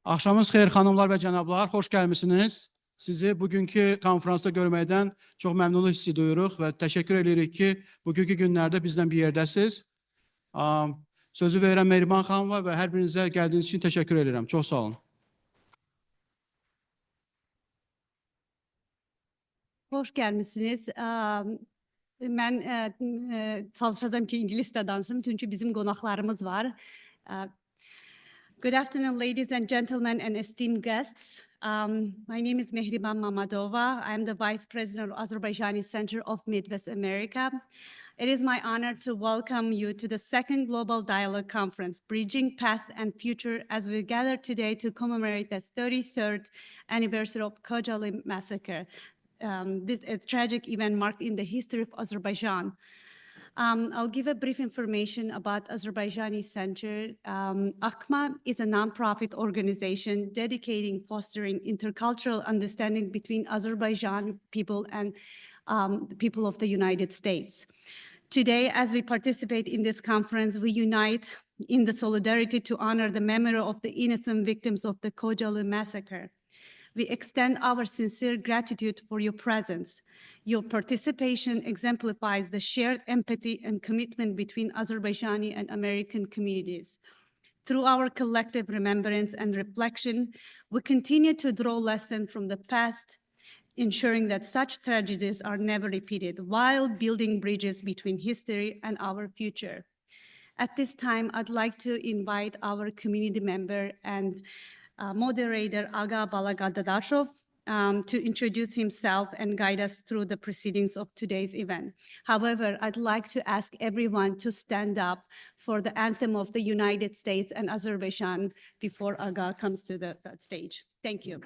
Axşamınız xeyir xanımlar və cənablar, xoş gəlmisiniz. Sizi bugünkü konferansda görməkdən çox məmnunluq hissi duyuruq və təşəkkür edirik ki, bugünkü günlərdə bizdən bir yerdəsiz. Sözü verirəm Mehriban xanıma və hər birinizə gəldiyiniz üçün təşəkkür edirəm. Çox sağ olun. Hoş gelmişsiniz. Ben çalışacağım ki İngilizce danışım çünkü bizim qonaqlarımız var. Good afternoon, ladies and gentlemen and esteemed guests. My name is Mehriban Mammadova. I am the Vice President of Azerbaijani Center of Midwest America. It is my honor to welcome you to the second Global Dialogue Conference, Bridging Past and Future, as we gather today to commemorate the 33rd anniversary of Khojaly massacre. This tragic event marked in the history of Azerbaijan. I'll give a brief information about Azerbaijani Center. ACMA is a nonprofit organization dedicating fostering intercultural understanding between Azerbaijan people and the people of the United States. Today, as we participate in this conference, we unite in the solidarity to honor the memory of the innocent victims of the Khojaly massacre. We extend our sincere gratitude for your presence. Your participation exemplifies the shared empathy and commitment between Azerbaijani and American communities. Through our collective remembrance and reflection, we continue to draw lessons from the past, ensuring that such tragedies are never repeated, while building bridges between history and our future. At this time, I'd like to invite our community member and moderator Aga Balagadashov to introduce himself and guide us through the proceedings of today's event. However, I'd like to ask everyone to stand up for the anthem of the United States and Azerbaijan before Aga comes to the stage. Thank you.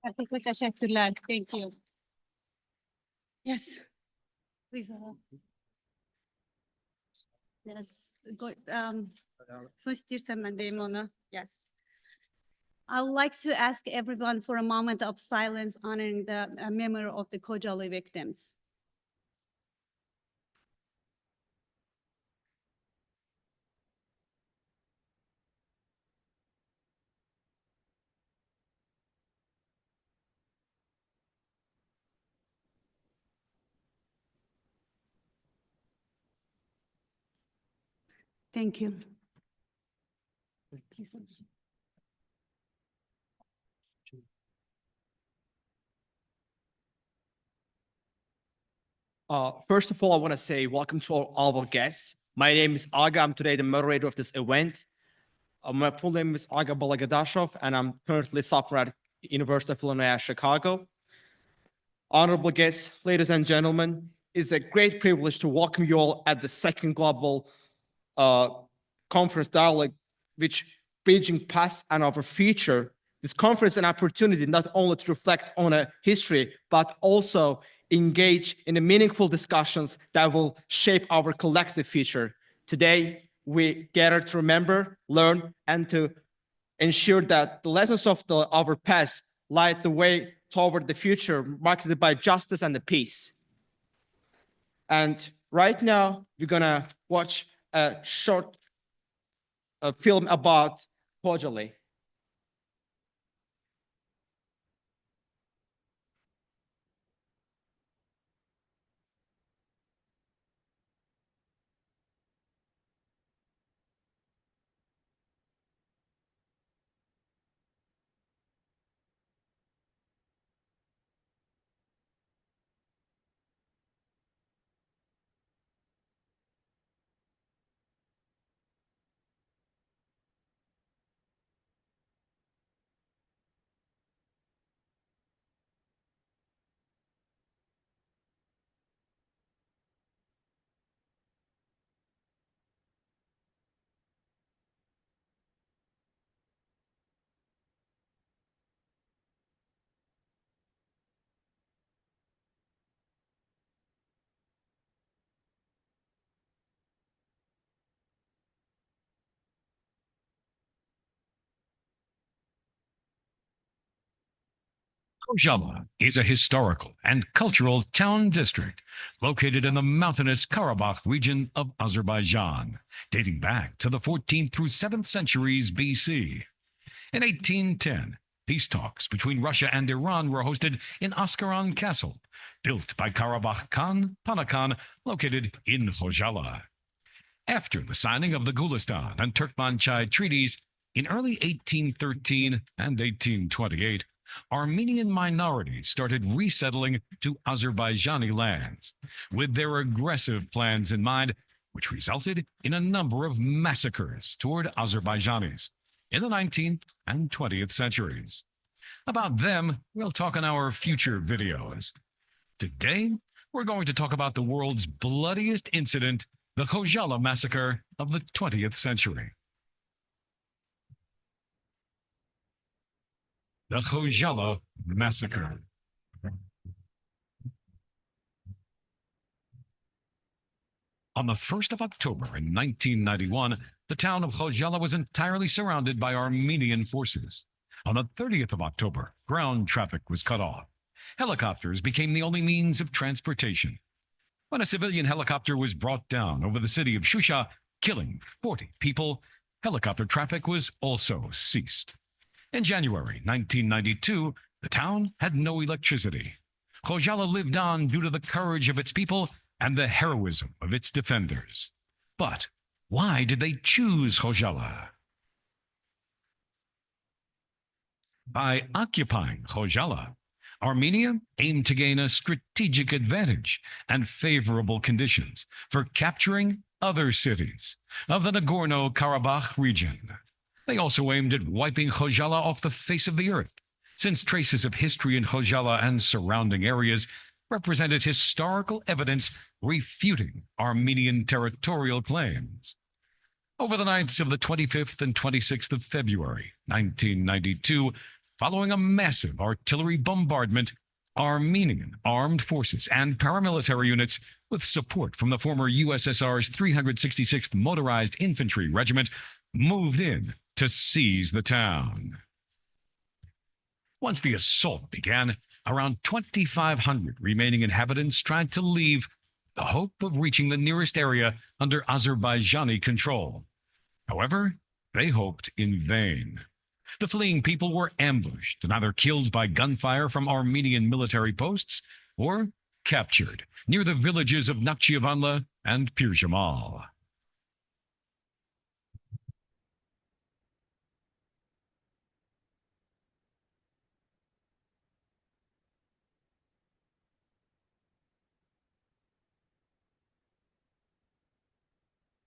Herkese teşekkürler. Thank you. Yes. Please. Yes. Şu istiyorsan ben deyim onu. Yes. I would like to ask everyone for a moment of silence honoring the memory of the Khojaly victims. Thank you. First of all, I want to say welcome to all of our guests. My name is Aga. I'm today the moderator of this event. My full name is Aga Balagadashov, and I'm currently sophomore at University of Illinois at Chicago. Honorable guests, ladies and gentlemen, it's a great privilege to welcome you all at the second global conference dialogue, which bridging past and our future. This conference is an opportunity not only to reflect on a history, but also engage in the meaningful discussions that will shape our collective future. Today, we gather to remember, learn, and to ensure that the lessons of our past light the way toward the future, marked by justice and the peace. And right now, we're gonna watch a short film about Khojaly. Khojaly is a historical and cultural town district located in the mountainous Karabakh region of Azerbaijan, dating back to the 14th through 7th centuries BC. In 1810, peace talks between Russia and Iran were hosted in Askaran Castle, built by Karabakh Khan Palatine, located in Khojaly. After the signing of the Gulistan and Turkmenchay treaties in early 1813 and 1828, Armenian minorities started resettling to Azerbaijani lands, with their aggressive plans in mind, which resulted in a number of massacres toward Azerbaijanis in the 19th and 20th centuries. About them, we'll talk in our future videos. Today, we're going to talk about the world's bloodiest incident, the Khojaly massacre of the 20th century. The Khojaly massacre. On the 1st of October in 1991, the town of Khojaly was entirely surrounded by Armenian forces. On the 30th of October, ground traffic was cut off. Helicopters became the only means of transportation. When a civilian helicopter was brought down over the city of Shusha, killing 40 people, helicopter traffic was also ceased. In January 1992, the town had no electricity. Khojaly lived on due to the courage of its people and the heroism of its defenders. But why did they choose Khojaly? By occupying Khojaly, Armenia aimed to gain a strategic advantage and favorable conditions for capturing other cities of the Nagorno-Karabakh region. They also aimed at wiping Khojaly off the face of the earth, since traces of history in Khojaly and surrounding areas represented historical evidence refuting Armenian territorial claims. Over the nights of the 25th and 26th of February, 1992, Following a massive artillery bombardment, Armenian armed forces and paramilitary units with support from the former USSR's 366th Motorized Infantry Regiment moved in to seize the town. Once the assault began, around 2,500 remaining inhabitants tried to leave, the hope of reaching the nearest area under Azerbaijani control. However, they hoped in vain. The fleeing people were ambushed and either killed by gunfire from Armenian military posts or captured near the villages of Nakhchivanli and Pir Jamal.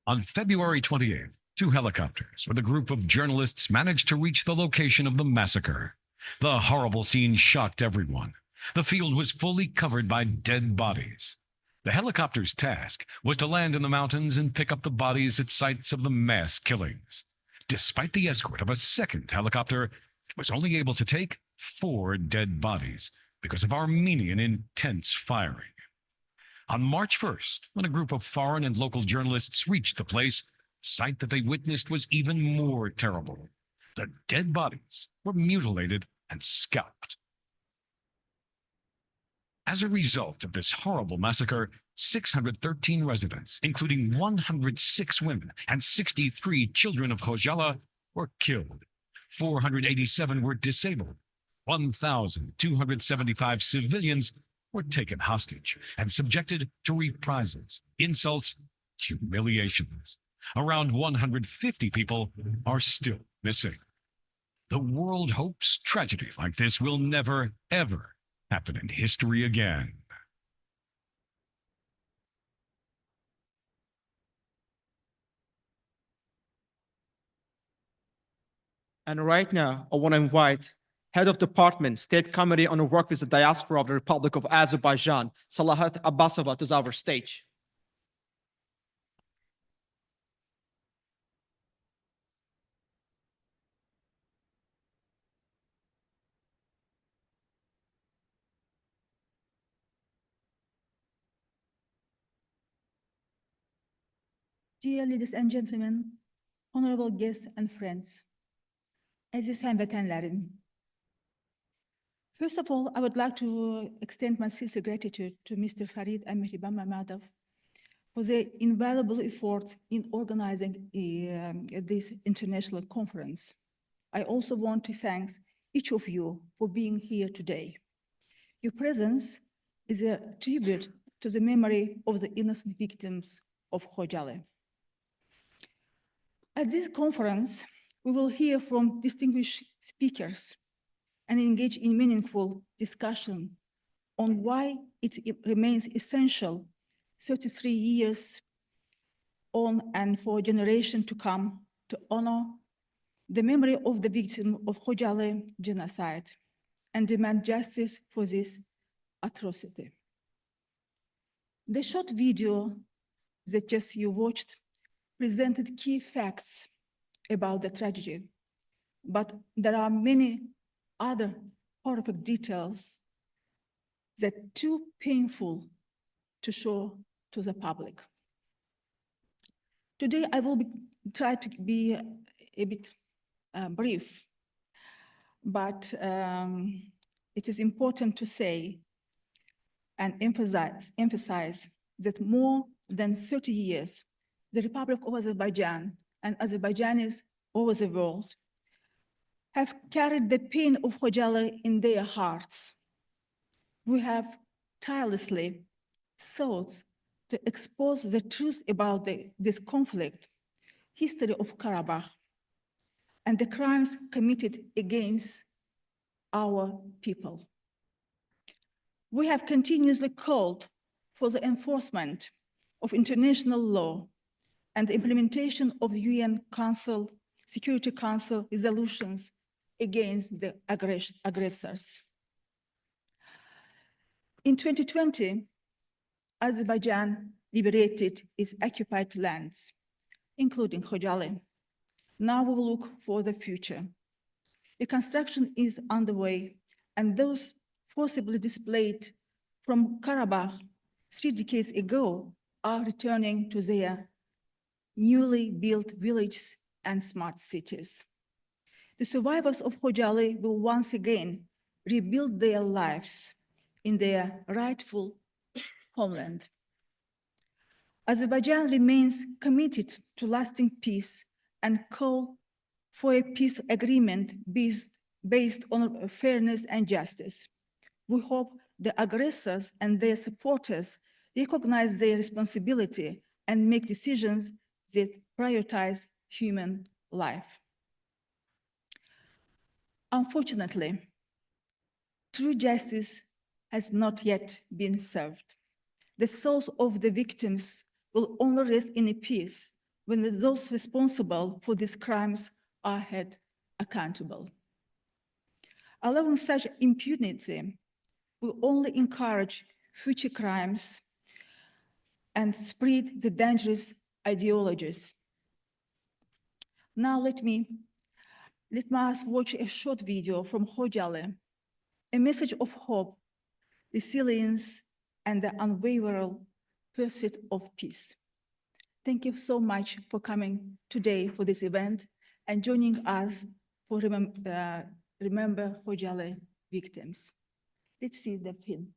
On February 28th, 2 helicopters with a group of journalists managed to reach the location of the massacre. The horrible scene shocked everyone. The field was fully covered by dead bodies. The helicopter's task was to land in the mountains and pick up the bodies at sites of the mass killings. Despite the escort of a second helicopter, it was only able to take 4 dead bodies because of Armenian intense firing. On March 1st, when a group of foreign and local journalists reached the place, the sight that they witnessed was even more terrible. The dead bodies were mutilated and scalped. As a result of this horrible massacre, 613 residents, including 106 women and 63 children of Khojaly, were killed. 487 were disabled. 1,275 civilians were taken hostage and subjected to reprisals, insults, humiliations. Around 150 people are still missing. The world hopes tragedy like this will never, ever happen in history again. And right now, I want to invite Head of Department, State Committee on Work with the Diaspora of the Republic of Azerbaijan, Salhat Abbasova, to our stage. Dear ladies and gentlemen, honorable guests and friends, aziz həmvətənlərim. First of all, I would like to extend my sincere gratitude to Mr. Farid and Mehriban Mammadov for their invaluable efforts in organizing this international conference. I also want to thank each of you for being here today. Your presence is a tribute to the memory of the innocent victims of Khojaly. At this conference, we will hear from distinguished speakers and engage in meaningful discussion on why it remains essential 33 years on and for a generation to come to honor the memory of the victim of Khojaly genocide and demand justice for this atrocity. The short video that just you watched presented key facts about the tragedy, but there are many other horrific details that are too painful to show to the public. Today, I will try to be a bit brief, but it is important to say and emphasize that more than 30 years, the Republic of Azerbaijan and Azerbaijanis over the world have carried the pain of Khojaly in their hearts. We have tirelessly sought to expose the truth about this conflict, history of Karabakh, and the crimes committed against our people. We have continuously called for the enforcement of international law and the implementation of the UN Security Council resolutions against the aggressors. In 2020, Azerbaijan liberated its occupied lands, including Khojaly. Now we will look for the future. Reconstruction is underway, and those forcibly displaced from Karabakh 3 decades ago are returning to their newly built villages and smart cities. The survivors of Khojaly will once again rebuild their lives in their rightful homeland. Azerbaijan remains committed to lasting peace and call for a peace agreement based on fairness and justice. We hope the aggressors and their supporters recognize their responsibility and make decisions that prioritize human life. Unfortunately, true justice has not yet been served. The souls of the victims will only rest in peace when those responsible for these crimes are held accountable. Allowing such impunity will only encourage future crimes and spread the dangerous ideologies. Now let us watch a short video from Khojaly, a message of hope, resilience, and the unwavering pursuit of peace. Thank you so much for coming today for this event and joining us for Remember Khojaly victims. Let's see the film.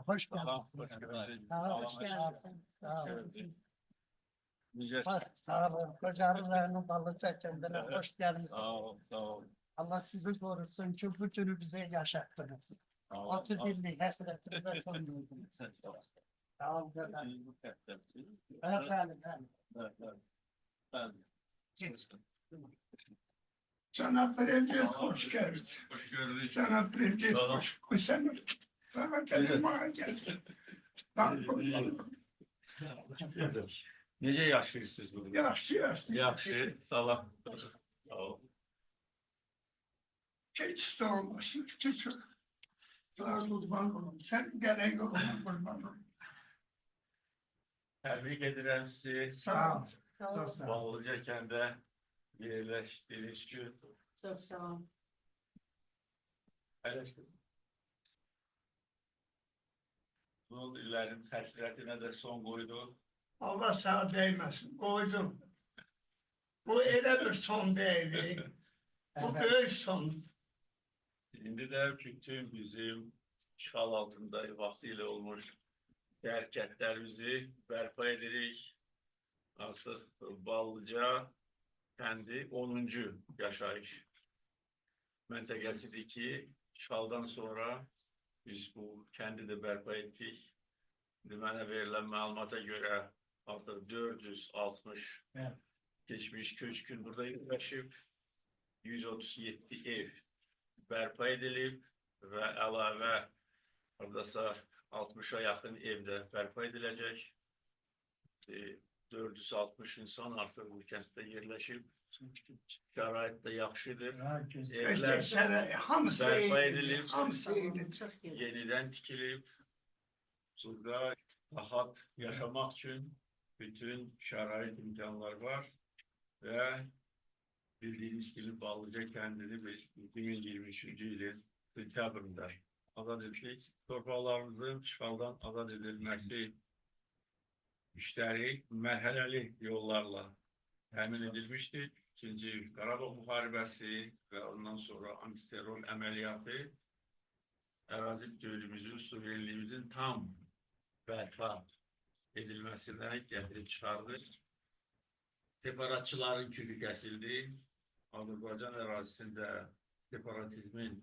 Hoş geldin. Hoş geldin. Sağ olun. Kocaeli'nin balıkçı kendine hoş geldiniz. Sağ ol, sağ ol. Allah sizi korusun. Çünkü bu günü bize yaşattınız. 30 yıllık hasretinize son verdiniz. Sağ olun. Geç. Sana Prezident hoş geldin. Hoş gördük. Sana Prezident hoş geldin. Sana geldin. Necə yaşayırsınız burada? Yaxşı. Yaxşı, sağ ol. Geç olmasın. Geç. Sana kurban olun. Sen gerek olma kurban olun. Təbrik edirəm sizi. Sağ ol. Çok sağ ol. Ballıca kəndə yerləşdiniz ki. Çok sağ ol. Bu illerin həsrətinə də son qoydu. Allah sağ değmesin. Koydum. Bu öyle bir son değildi. Bu büyük son. İndi də bütün bizim işğal altında vaxtilə olmuş hərəkətlərimizi bərpa edirik. Artıq Ballıca kəndi 10-cu yaşayış məntəqəsidir ki, işğaldan sonra biz bu kəndi də bərpa etdik. Mənə verilən məlumata görə artıq 460 keçmiş köçkün burada yerləşib, 137 ev bərpa edilib və əlavə haradasa 60-a yaxın evdə bərpa ediləcək. 460 insan artıq bu kənddə yerləşib. Şərait də yaxşıdır. Evlər bərpa edilib, yenidən tikilib. Burada rahat yaşamaq üçün bütün şərait imkanlar var və bildiyiniz kimi Ballıca kəndini biz 2023-cü ilin sentyabrında azad etdik. Torpaqlarımızın işğaldan azad edilməsi işləri mərhələli yollarla təmin edilmişdir. İkinci Qarabağ müharibəsi və ondan sonra antiterror əməliyyatı ərazi bütövlüyümüzün, suverenliyimizin tam bərpa edilməsinə gətirib çıxardı. Separatçıların külü kəsildi. Azərbaycan ərazisində separatizmin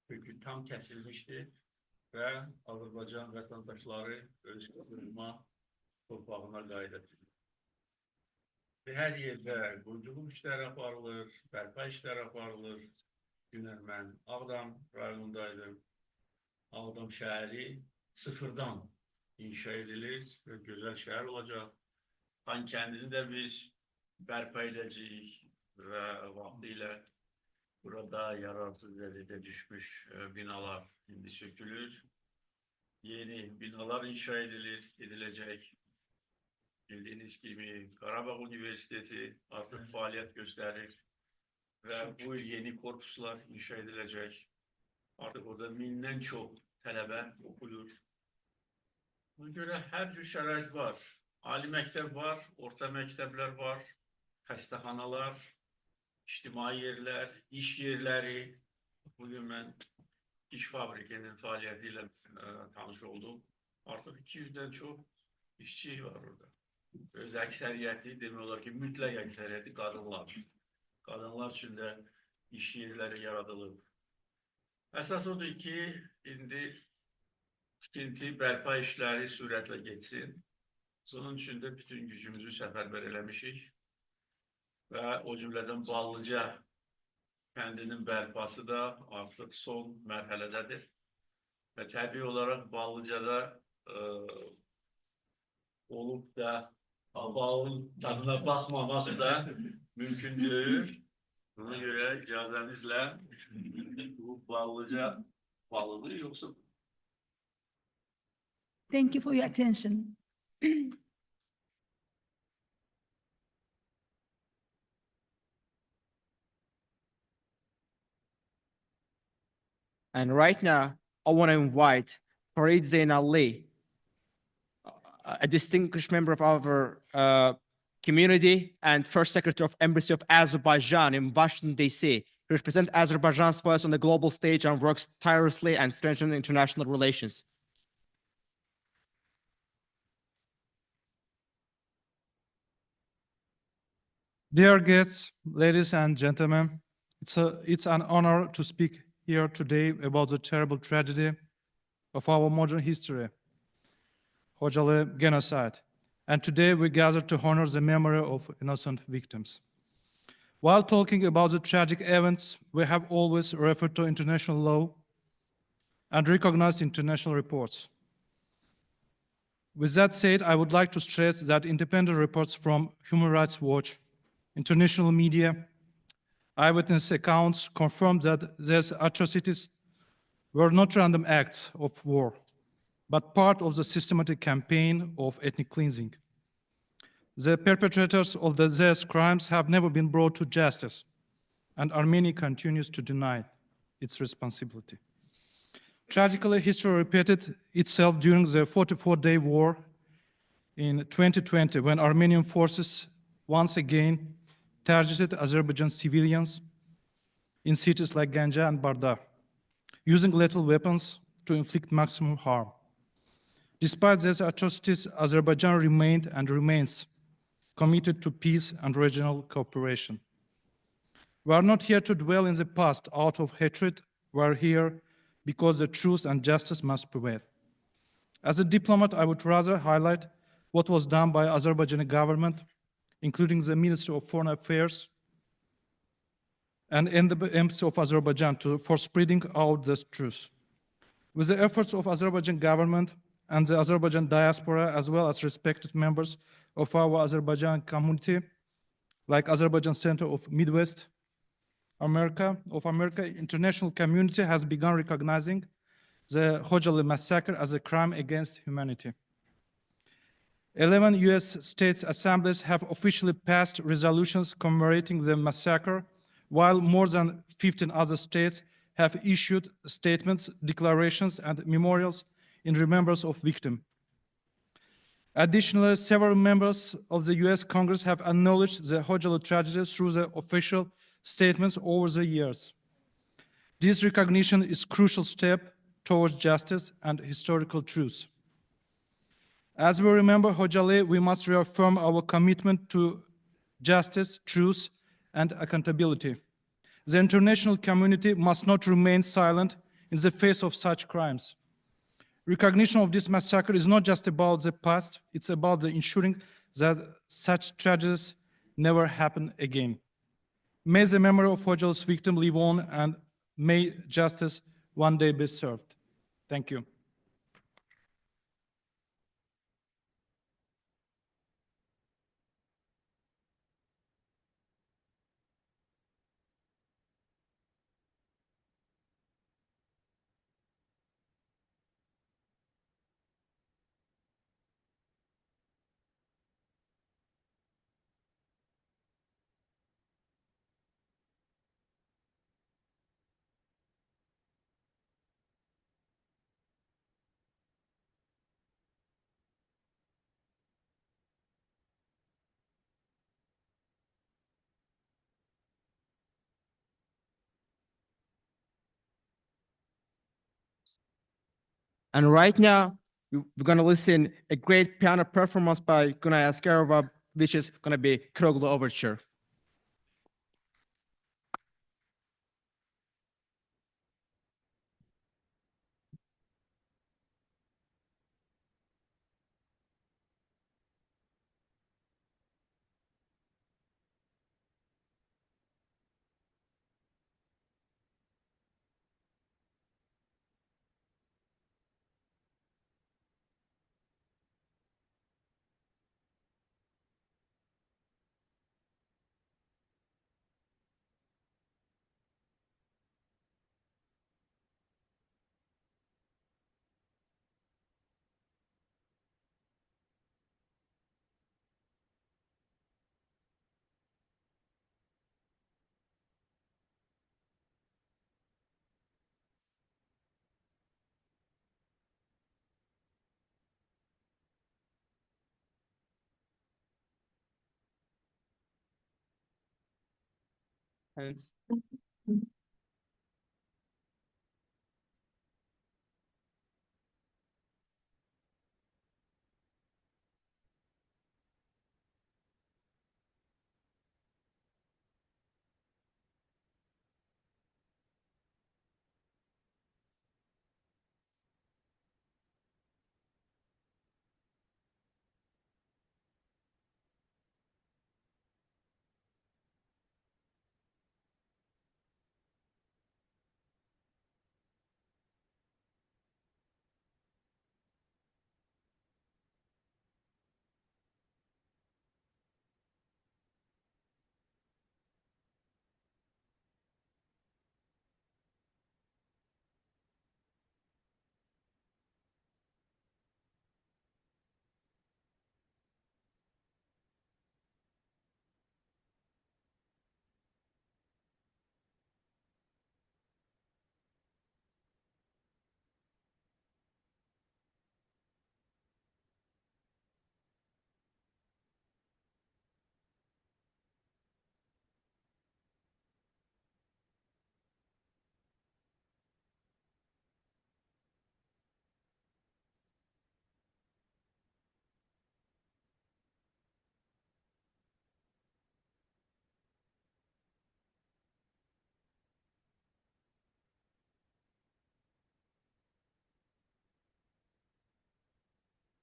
kökü tam kəsilmişdir və Azərbaycan vətəndaşları öz qurma torpağına qayıdıb. Hər yerdə quruculuq işləri aparılır, bərpa işləri aparılır. Günər mən Ağdam rayonundaydım. Ağdam şəhəri sıfırdan inşa edilir və gözəl şəhər olacaq. Xankəndini də biz bərpa edəcəyik və vaxtilə burada yararsız vəziyyətə düşmüş binalar indi sökülür. Yeni binalar inşa ediləcək. Bildiğiniz gibi Qarabağ Üniversiteti artık faaliyet gösterir ve bu yeni korpuslar inşa edilecek. Artık orada 1000'den çok tələbə okulur. Buna göre her cür şərait var. Ali məktəb var, orta məktəblər var, xəstəxanalar, ictimai yerler, iş yerleri. Bugün ben iş fabrikinin faaliyetiyle tanış oldum. Artık 200'den çok işçi var orada. Öz əksəriyyəti, demək olar ki, mütləq əksəriyyəti qadınlar. Qadınlar üçün də iş yerləri yaradılıb. Əsas odur ki, indi tikinti, bərpa işləri sürətlə geçsin. Bunun üçün də bütün gücümüzü səfərbər eləmişik. Və o cümlədən Ballıca kəndinin bərpası da artıq son mərhələdədir. Və təbii olaraq Ballıcada olup da balın tadına bakmamak da mümkün değil. Buna göre icazenizle bu Ballıca bağlıdır yoksa. Thank you for your attention. And right now, I want to invite Farid Ali, a distinguished member of our community and first secretary of Embassy of Azerbaijan in Washington, D.C. He represents Azerbaijan's voice on the global stage and works tirelessly and strengthening international relations. Dear guests, ladies and gentlemen, it's an honor to speak here today about the terrible tragedy of our modern history, Khojaly genocide. And today we gather to honor the memory of innocent victims. While talking about the tragic events, we have always referred to international law and recognized international reports. With that said, I would like to stress that independent reports from Human Rights Watch, international media, eyewitness accounts confirm that these atrocities were not random acts of war, but part of the systematic campaign of ethnic cleansing. The perpetrators of these crimes have never been brought to justice, and Armenia continues to deny its responsibility. Tragically, history repeated itself during the 44-day war in 2020, when Armenian forces once again targeted Azerbaijan civilians in cities like Ganja and Barda, using lethal weapons to inflict maximum harm. Despite these atrocities, Azerbaijan remained and remains committed to peace and regional cooperation. We are not here to dwell in the past out of hatred. We are here because the truth and justice must prevail. As a diplomat, I would rather highlight what was done by Azerbaijani government, including the Ministry of Foreign Affairs and the Embassy of Azerbaijan for spreading out this truth. With the efforts of Azerbaijan government and the Azerbaijan diaspora, as well as respected members of our Azerbaijan community, like Azerbaijan Center of Midwest America, international community has begun recognizing the Khojaly massacre as a crime against humanity. 11 US states assemblies have officially passed resolutions commemorating the massacre, while more than 15 other states have issued statements, declarations, and memorials in remembrance of victims. Additionally, several members of the US Congress have acknowledged the Khojaly tragedy through the official statements over the years. This recognition is a crucial step towards justice and historical truth. As we remember Khojaly, we must reaffirm our commitment to justice, truth, and accountability. The international community must not remain silent in the face of such crimes. Recognition of this massacre is not just about the past, it's about ensuring that such tragedies never happen again. May the memory of Khojaly's victim live on and may justice one day be served. Thank you. And right now, we're going to listen a great piano performance by Gunay Askarova, which is going to be Kroglu Overture.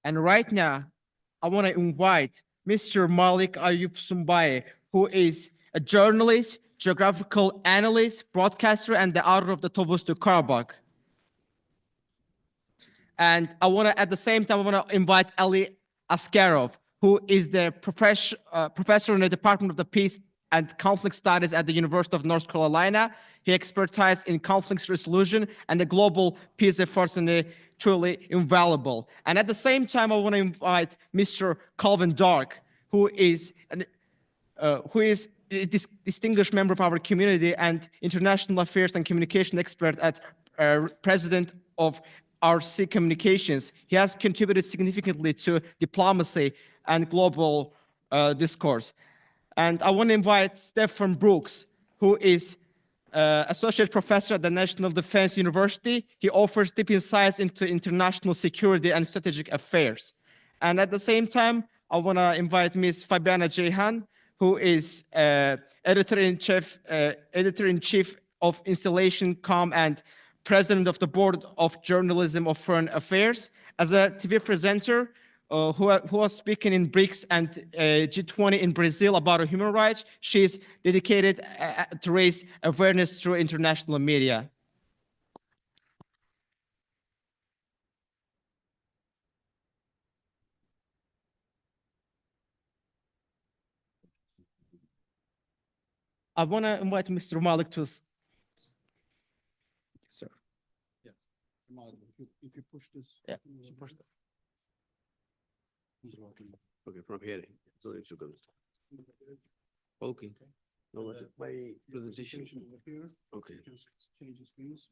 And right now, I want to invite Mr. Malik Ayub Sumbaye, who is a journalist, geographical analyst, broadcaster, and the author of the Tovuz to Karabakh. And I want to, at the same time, I want to invite Ali Askarov, who is the professor in the Department of the Peace and Conflict Studies at the University of North Carolina. He expertise in conflict resolution and the global peace efforts, and truly invaluable. And at the same time, I want to invite Mr. Calvin Dark, who is a distinguished member of our community and international affairs and communication expert at president of RC Communications. He has contributed significantly to diplomacy and global discourse. And I want to invite Stephen Brooks, who is associate professor at the National Defense University. He offers deep insights into international security and strategic affairs. And at the same time, I want to invite Ms. Fabiana Ceyhan, who is editor-in-chief of Installation.com and president of the board of journalism of foreign affairs. As a TV presenter, who was speaking in BRICS and G20 in Brazil about human rights. She's dedicated to raise awareness through international media. I want to invite Mr. Malik to. Sir. If you push this. Yeah, you push that. Okay, from here. So it should go. Okay. Now what is my presentation? Over here. Okay. Just change the screens.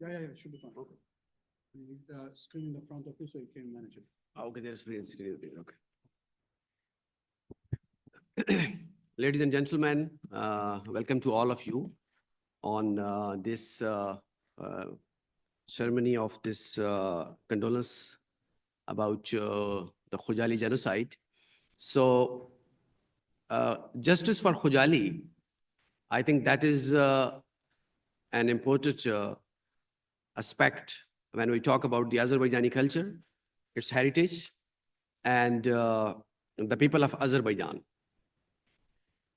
Yeah, it should be fine. Okay. You need the screen in the front of you so you can manage it. Okay, there's free screen there. Okay. Ladies and gentlemen, welcome to all of you on this ceremony of this condolence about the Khojaly genocide. So, justice for Khojaly, I think that is an important aspect when we talk about the Azerbaijani culture, its heritage, and the people of Azerbaijan.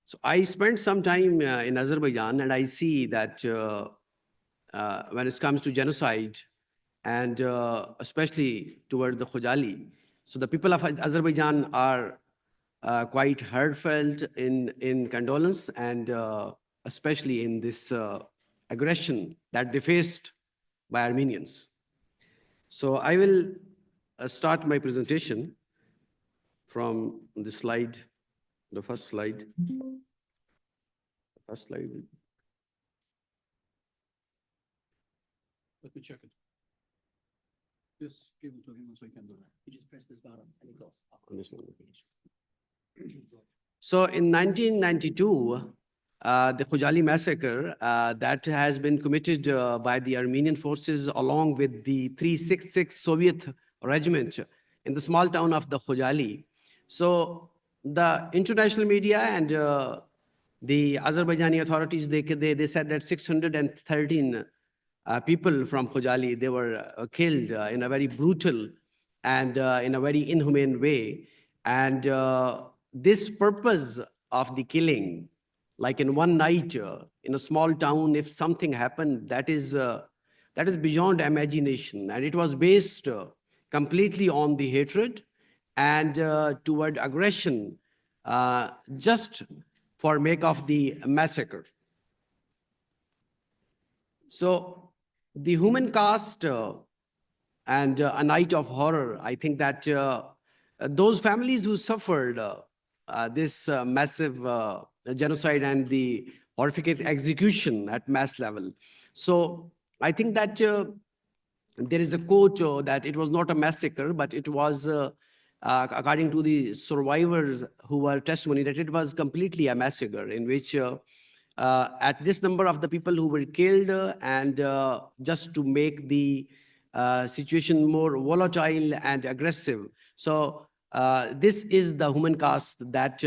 So I spent some time in Azerbaijan, and I see that when it comes to genocide, and especially towards the Khojaly, so the people of Azerbaijan are quite heartfelt in condolence, and especially in this aggression that they faced by Armenians. So I will start my presentation from the slide, the first slide. First slide. Let me check it. Just give it to him so he can do that. You just press this button and it goes up. On this one. So in 1992, the Khojaly massacre that has been committed by the Armenian forces along with the 366 Soviet regiment in the small town of the Khojaly. So the international media and the Azerbaijani authorities, they said that 613 people from Khojaly, they were killed in a very brutal and in a very inhumane way. And this purpose of the killing, like in one night in a small town, if something happened, that is beyond imagination. And it was based completely on the hatred and toward aggression, just for make of the massacre. So the human cost and a night of horror, I think that those families who suffered this massive genocide and the horrific execution at mass level. So I think that there is a quote that it was not a massacre, but it was, according to the survivors who were testimony, that it was completely a massacre in which at this number of the people who were killed and just to make the situation more volatile and aggressive. So this is the human cost that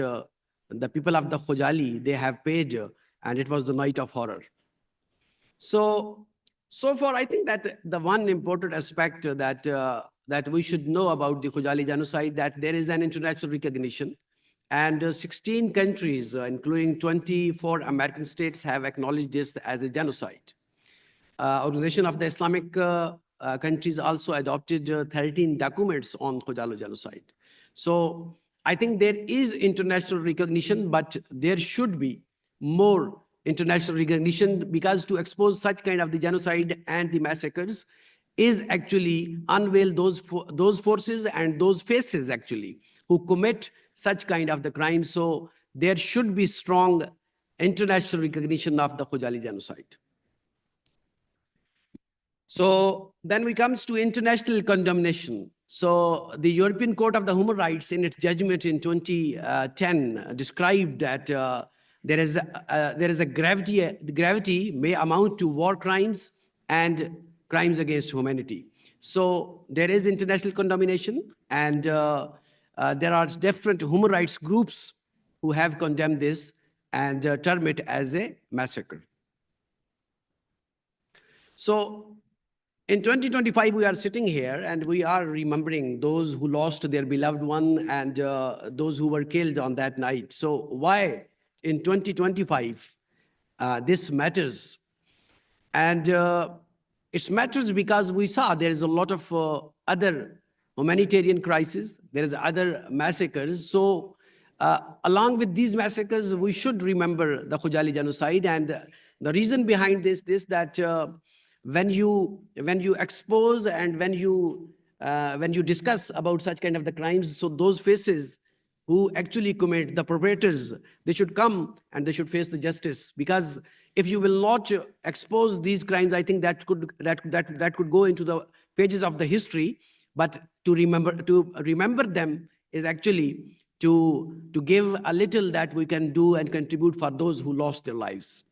the people of the Khojaly, they have paid, and it was the night of horror. So far, I think that the one important aspect that we should know about the Khojaly genocide, that there is an international recognition, and 16 countries, including 24 American states, have acknowledged this as a genocide. Organization of the Islamic countries also adopted 13 documents on Khojaly genocide. So I think there is international recognition, but there should be more international recognition, because to expose such kind of the genocide and the massacres is actually unveil those forces and those faces actually who commit such kind of the crime. So there should be strong international recognition of the Khojaly genocide. So then we comes to international condemnation. So the European Court of the Human Rights, in its judgment in 2010, described that there is a gravity may amount to war crimes and crimes against humanity. So there is international condemnation, and there are different human rights groups who have condemned this and term it as a massacre. So in 2025, we are sitting here and we are remembering those who lost their beloved one and those who were killed on that night. So why in 2025 this matters? And it matters because we saw there is a lot of other humanitarian crises, there is other massacres. So along with these massacres, we should remember the Khojaly genocide. And the reason behind this that when you expose and when you discuss about such kind of the crimes, so those faces who actually commit, the perpetrators, they should come and they should face the justice. Because if you will not expose these crimes, I think that could go into the pages of the history. But to remember them is actually to give a little that we can do and contribute for those who lost their lives.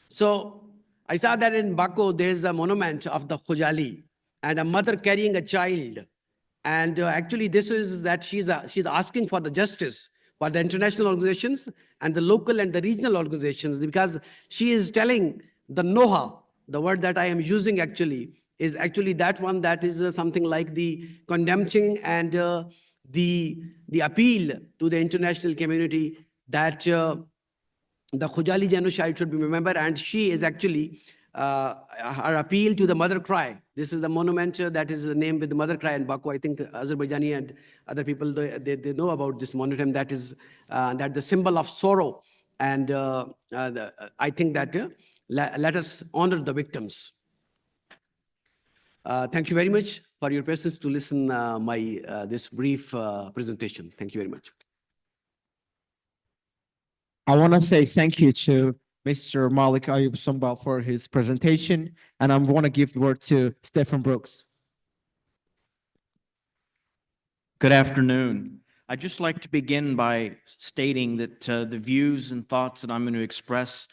So I saw that in Baku, there is a monument of the Khojaly and a mother carrying a child. And actually this is that she's asking for the justice for the international organizations and the local and the regional organizations, because she is telling the Noha, the word that I am using actually, is actually that one that is something like the condemning and the appeal to the international community that the Khojaly genocide should be remembered. And she is actually her appeal to the mother cry. This is the monument that is named with the mother cry in Baku. I think Azerbaijani and other people, they know about this monument that is that the symbol of sorrow. And I think that let us honor the victims. Thank you very much for your patience to listen my this brief presentation. Thank you very much. I want to say thank you to Mr. Malik Ayub Sombal for his presentation, and I want to give the word to Stephen Brooks. Good afternoon. I'd just like to begin by stating that the views and thoughts that I'm going to express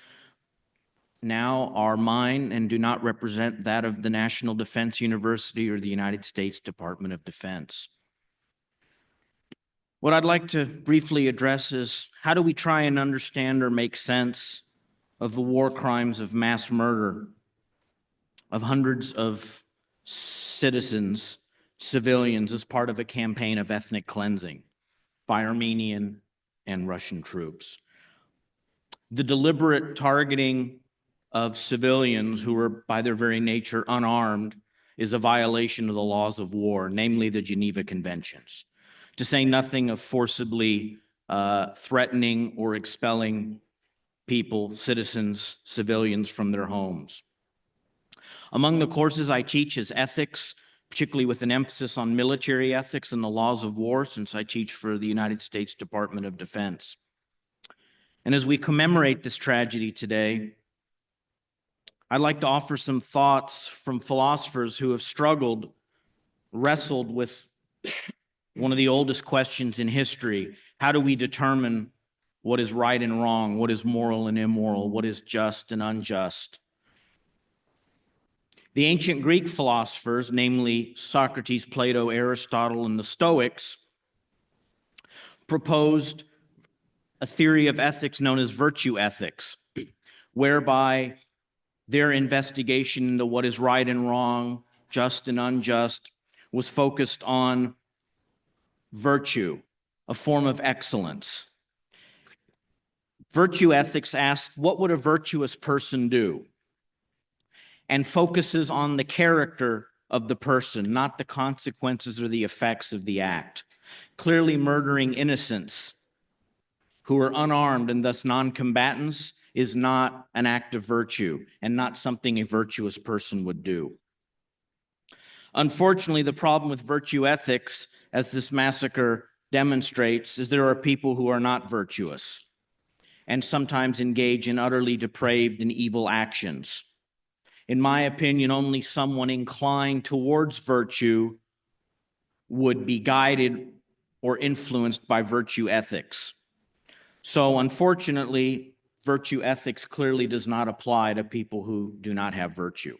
now are mine and do not represent that of the National Defense University or the United States Department of Defense. What I'd like to briefly address is how do we try and understand or make sense of the war crimes of mass murder of hundreds of citizens, civilians, as part of a campaign of ethnic cleansing by Armenian and Russian troops. The deliberate targeting of civilians who are by their very nature unarmed is a violation of the laws of war, namely the Geneva Conventions, to say nothing of forcibly threatening or expelling people, citizens, civilians from their homes. Among the courses I teach is ethics, particularly with an emphasis on military ethics and the laws of war, since I teach for the United States Department of Defense. And as we commemorate this tragedy today, I'd like to offer some thoughts from philosophers who have wrestled with one of the oldest questions in history. How do we determine what is right and wrong, what is moral and immoral, what is just and unjust? The ancient Greek philosophers, namely Socrates, Plato, Aristotle, and the Stoics, proposed a theory of ethics known as virtue ethics, whereby their investigation into what is right and wrong, just and unjust, was focused on virtue, a form of excellence. Virtue ethics asks, what would a virtuous person do? And focuses on the character of the person, not the consequences or the effects of the act. Clearly, murdering innocents who are unarmed and thus non-combatants is not an act of virtue and not something a virtuous person would do. Unfortunately, the problem with virtue ethics, as this massacre demonstrates, is there are people who are not virtuous and sometimes engage in utterly depraved and evil actions. In my opinion, only someone inclined towards virtue would be guided or influenced by virtue ethics. So unfortunately, virtue ethics clearly does not apply to people who do not have virtue.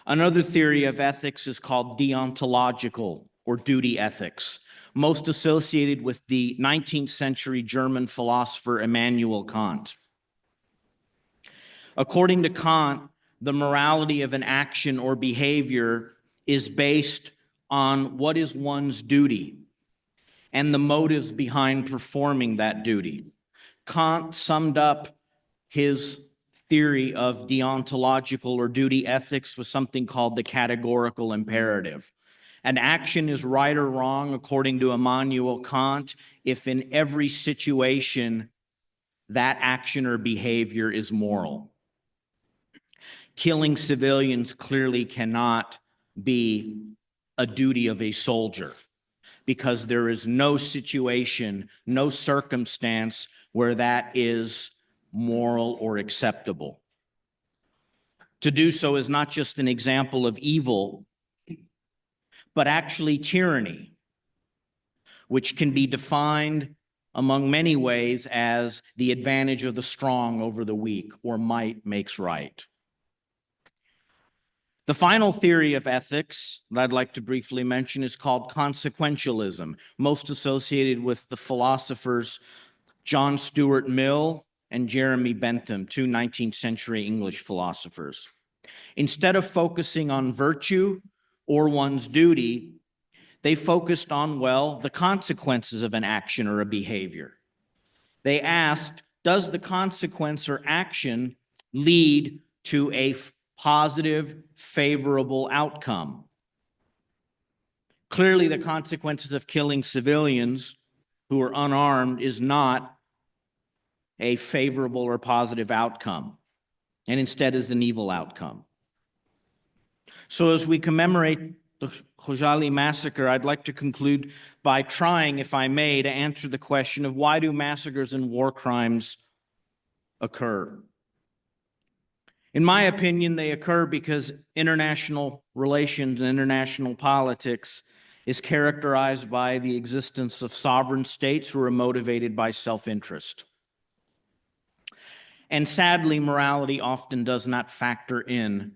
Another theory of ethics is called deontological or duty ethics, most associated with the 19th century German philosopher Immanuel Kant. According to Kant, the morality of an action or behavior is based on what is one's duty and the motives behind performing that duty. Kant summed up his theory of deontological or duty ethics with something called the categorical imperative. An action is right or wrong, according to Immanuel Kant, if in every situation that action or behavior is moral. Killing civilians clearly cannot be a duty of a soldier, because there is no situation, no circumstance where that is moral or acceptable. To do so is not just an example of evil, but actually tyranny, which can be defined among many ways as the advantage of the strong over the weak, or might makes right. The final theory of ethics that I'd like to briefly mention is called consequentialism, most associated with the philosophers John Stuart Mill and Jeremy Bentham, two 19th century English philosophers. Instead of focusing on virtue or one's duty, they focused on, well, the consequences of an action or a behavior. They asked, does the consequence or action lead to a positive, favorable outcome? Clearly, the consequences of killing civilians who are unarmed is not a favorable or positive outcome, and instead is an evil outcome. So as we commemorate the Khojaly massacre, I'd like to conclude by trying, if I may, to answer the question of why do massacres and war crimes occur? In my opinion, they occur because international relations and international politics is characterized by the existence of sovereign states who are motivated by self-interest. And sadly, morality often does not factor in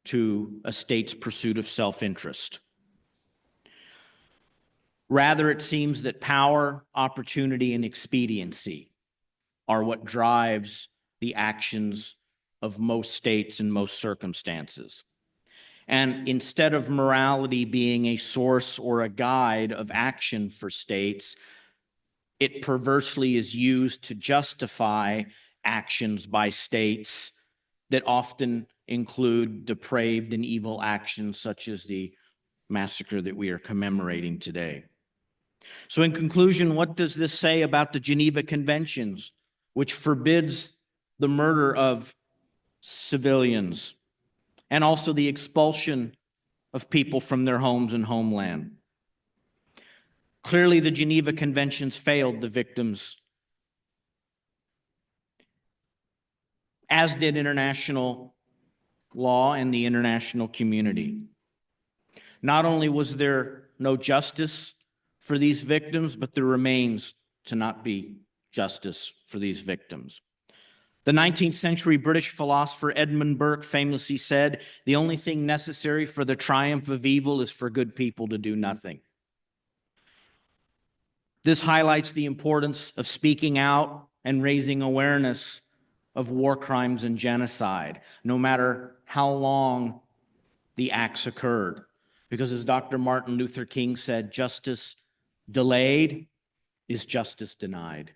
to a state's pursuit of self-interest. Rather, it seems that power, opportunity, and expediency are what drives the actions of most states in most circumstances. And instead of morality being a source or a guide of action for states, it perversely is used to justify actions by states that often include depraved and evil actions such as the massacre that we are commemorating today. So in conclusion, what does this say about the Geneva Conventions, which forbids the murder of civilians and also the expulsion of people from their homes and homeland? Clearly, the Geneva Conventions failed the victims, as did international law and the international community. Not only was there no justice for these victims, but there remains to not be justice for these victims. The 19th century British philosopher Edmund Burke famously said, "The only thing necessary for the triumph of evil is for good people to do nothing." This highlights the importance of speaking out and raising awareness of war crimes and genocide, no matter how long the acts occurred. Because as Dr. Martin Luther King said, justice delayed is justice denied.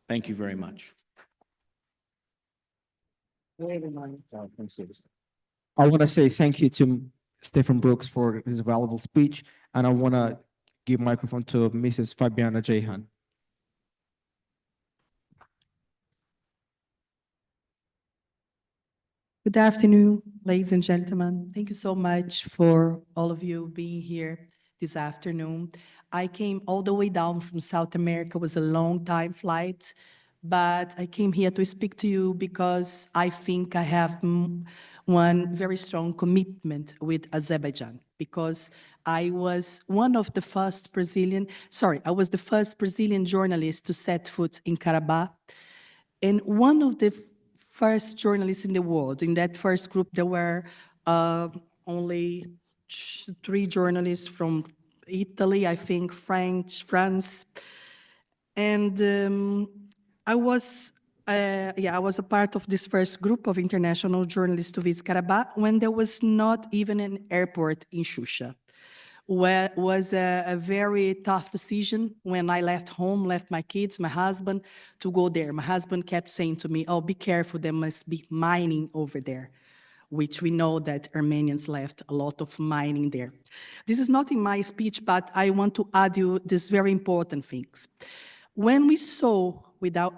Thank you very much. I want to say thank you to Stephen Brooks for his valuable speech, and I want to give microphone to Mrs. Fabiana Jehan. Good afternoon, ladies and gentlemen. Thank you so much for all of you being here this afternoon. I came all the way down from South America. It was a long time flight, but I came here to speak to you because I think I have one very strong commitment with Azerbaijan, because I was one of the first I was the first Brazilian journalist to set foot in Karabakh, and one of the first journalists in the world. In that first group, there were only 3 journalists from Italy, I think, France, and I was a part of this first group of international journalists to visit Karabakh when there was not even an airport in Shusha. Where was a very tough decision when I left home, left my kids, my husband, to go there. My husband kept saying to me, "Oh, be careful, there must be mining over there," which we know that Armenians left a lot of mining there. This is not in my speech, but I want to add you these very important things. When we saw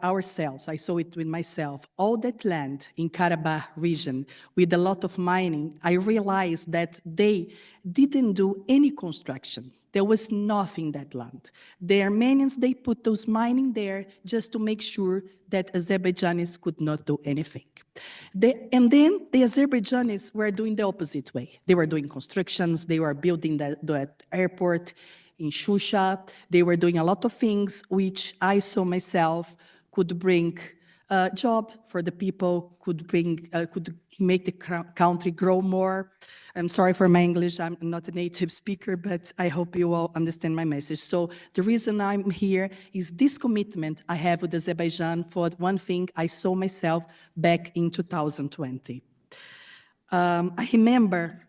ourselves, I saw it with myself, all that land in Karabakh region with a lot of mining, I realized that they didn't do any construction. There was nothing in that land. The Armenians, they put those mining there just to make sure that Azerbaijanis could not do anything. And then the Azerbaijanis were doing the opposite way. They were doing constructions, they were building that airport in Shusha. They were doing a lot of things which I saw myself could bring a job for the people, could make the country grow more. I'm sorry for my English, I'm not a native speaker, but I hope you all understand my message. So the reason I'm here is this commitment I have with Azerbaijan for one thing I saw myself back in 2020. I remember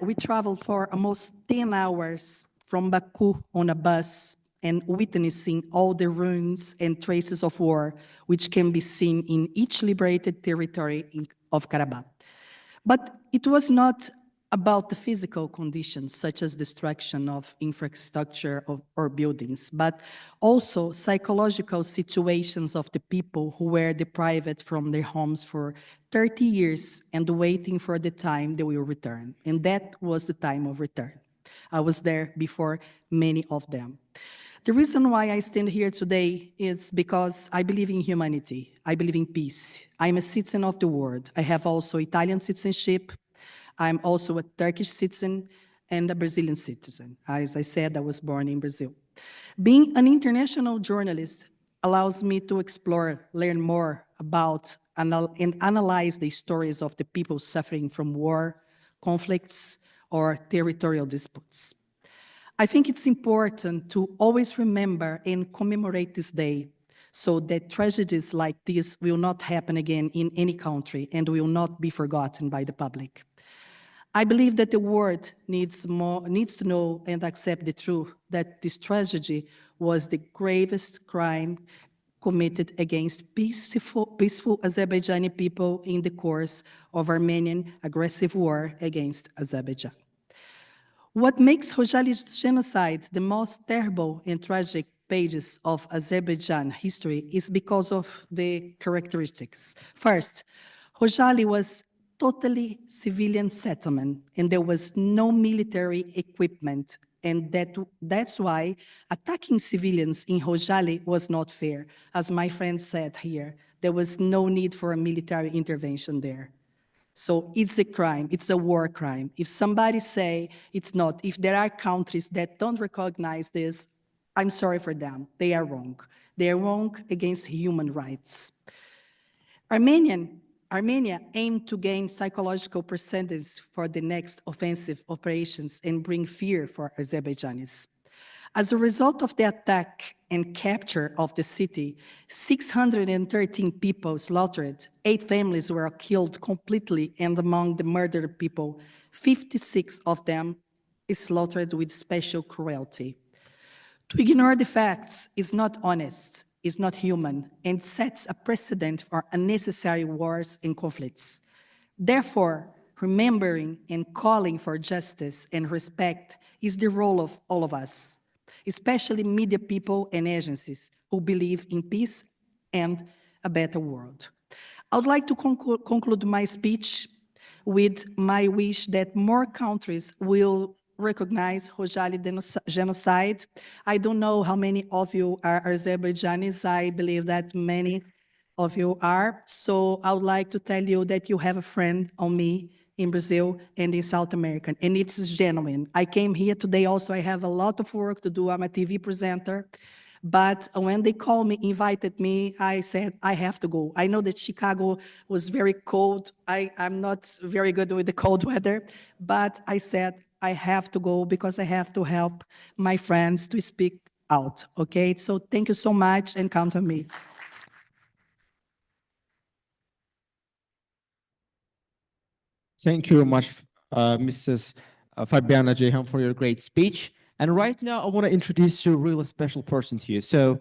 we traveled for almost 10 hours from Baku on a bus and witnessing all the ruins and traces of war which can be seen in each liberated territory of Karabakh. But it was not about the physical conditions, such as destruction of infrastructure or buildings, but also psychological situations of the people who were deprived from their homes for 30 years and waiting for the time they will return. And that was the time of return. I was there before many of them. The reason why I stand here today is because I believe in humanity. I believe in peace. I'm a citizen of the world. I have also Italian citizenship. I'm also a Turkish citizen and a Brazilian citizen. As I said, I was born in Brazil. Being an international journalist allows me to explore, learn more about, and analyze the stories of the people suffering from war, conflicts, or territorial disputes. I think it's important to always remember and commemorate this day so that tragedies like this will not happen again in any country and will not be forgotten by the public. I believe that the world needs to know and accept the truth that this tragedy was the gravest crime committed against peaceful Azerbaijani people in the course of Armenian aggressive war against Azerbaijan. What makes Khojaly's genocide the most terrible and tragic pages of Azerbaijan history is because of the characteristics. First, Khojaly was totally civilian settlement and there was no military equipment, and that's why attacking civilians in Khojaly was not fair. As my friend said here, there was no need for a military intervention there. So it's a crime, it's a war crime. If somebody say it's not, if there are countries that don't recognize this, I'm sorry for them, they are wrong. They are wrong against human rights. Armenia aimed to gain psychological percentage for the next offensive operations and bring fear for Azerbaijanis. As a result of the attack and capture of the city, 613 people slaughtered, 8 families were killed completely, and among the murdered people, 56 of them is slaughtered with special cruelty. To ignore the facts is not honest, is not human, and sets a precedent for unnecessary wars and conflicts. Therefore, remembering and calling for justice and respect is the role of all of us, especially media people and agencies who believe in peace and a better world. I would like to conclude my speech with my wish that more countries will recognize Khojaly genocide. I don't know how many of you are Azerbaijanis. I believe that many of you are. So I would like to tell you that you have a friend on me in Brazil and in South America, and it's genuine. I came here today also, I have a lot of work to do. I'm a TV presenter. But when they called me, invited me, I said, I have to go. I know that Chicago was very cold. I'm not very good with the cold weather, but I said, I have to go because I have to help my friends to speak out, okay? So thank you so much and count on me. Thank you very much, Mrs. Fabiana Ceyhan, for your great speech. And right now, I want to introduce you a really special person to you. So,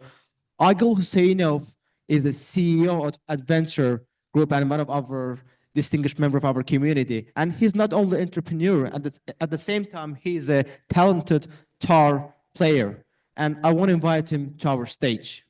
Agil Husseinov is the CEO of Adventure Group and one of our distinguished member of our community. And he's not only an entrepreneur, and at the same time, he's a talented tar player. And I want to invite him to our stage.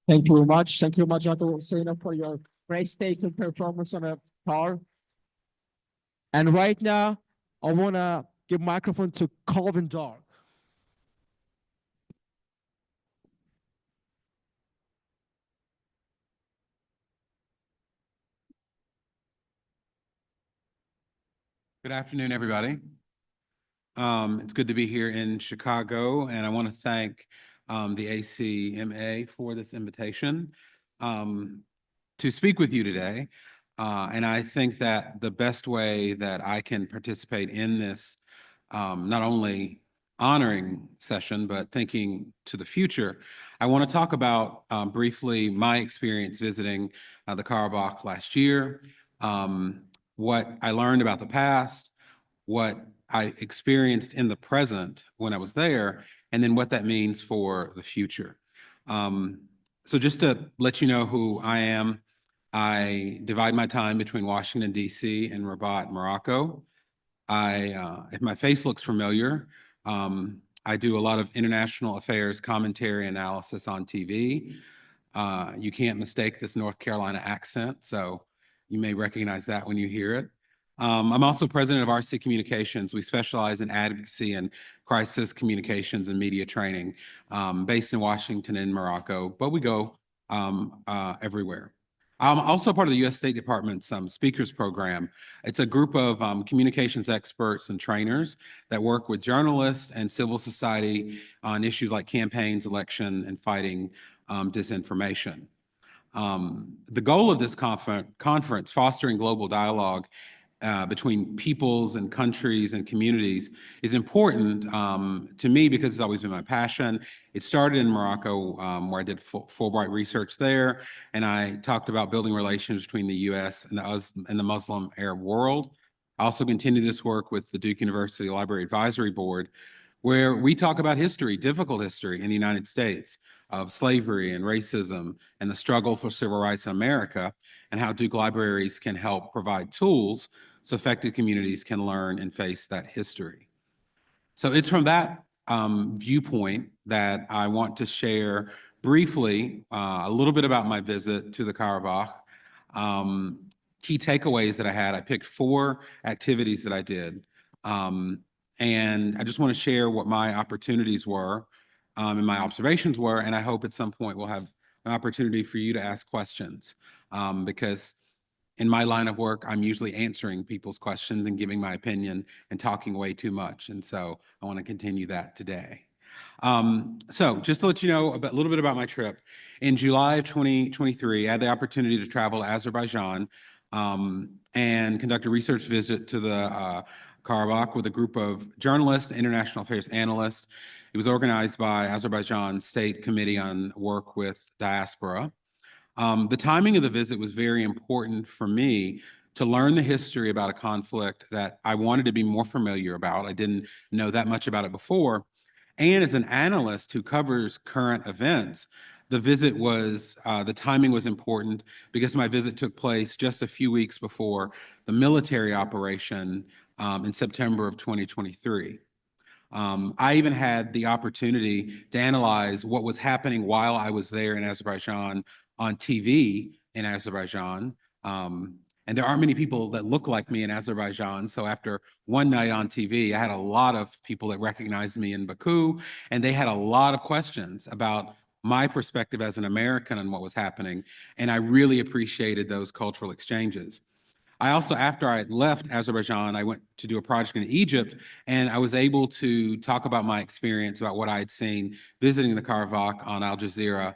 Thank you very much. Thank you very much, Dr. Sena, for your great stake and performance on a tar. And right now, I want to give microphone to Calvin Dark. Good afternoon, everybody. It's good to be here in Chicago, and I want to thank the ACMA for this invitation to speak with you today. And I think that the best way that I can participate in this, not only honoring session, but thinking to the future, I want to talk about briefly my experience visiting the Karabakh last year, what I learned about the past, what I experienced in the present when I was there, and then what that means for the future. So just to let you know who I am, I divide my time between Washington, D.C. and Rabat, Morocco. If my face looks familiar, I do a lot of international affairs commentary analysis on TV. You can't mistake this North Carolina accent, so you may recognize that when you hear it. I'm also president of RC Communications. We specialize in advocacy and crisis communications and media training, based in Washington and Morocco, but we go everywhere. I'm also part of the U.S. State Department's speakers program. It's a group of communications experts and trainers that work with journalists and civil society on issues like campaigns, election, and fighting disinformation. The goal of this conference, fostering global dialogue between peoples and countries and communities, is important to me because it's always been my passion. It started in Morocco, where I did Fulbright research there, and I talked about building relations between the U.S. and the Muslim Arab world. I also continue this work with the Duke University Library Advisory Board, where we talk about history, difficult history in the United States of slavery and racism and the struggle for civil rights in America, and how Duke libraries can help provide tools so affected communities can learn and face that history. So it's from that viewpoint that I want to share briefly a little bit about my visit to the Karabakh. Key takeaways that I had, I picked 4 activities that I did. And I just want to share what my opportunities were and my observations were, and I hope at some point we'll have an opportunity for you to ask questions because in my line of work, I'm usually answering people's questions and giving my opinion and talking way too much. And so I want to continue that today. So just to let you know a little bit about my trip, in July of 2023, I had the opportunity to travel to Azerbaijan and conduct a research visit to the Karabakh with a group of journalists, international affairs analysts. It was organized by Azerbaijan State Committee on Work with Diaspora. The timing of the visit was very important for me to learn the history about a conflict that I wanted to be more familiar about. I didn't know that much about it before. And as an analyst who covers current events, the timing was important because my visit took place just a few weeks before the military operation in September of 2023. I even had the opportunity to analyze what was happening while I was there in Azerbaijan on TV in Azerbaijan. And there aren't many people that look like me in Azerbaijan. So after one night on TV, I had a lot of people that recognized me in Baku, and they had a lot of questions about my perspective as an American on what was happening. And I really appreciated those cultural exchanges. I also, after I left Azerbaijan, I went to do a project in Egypt, and I was able to talk about my experience, about what I had seen visiting the Karabakh on Al Jazeera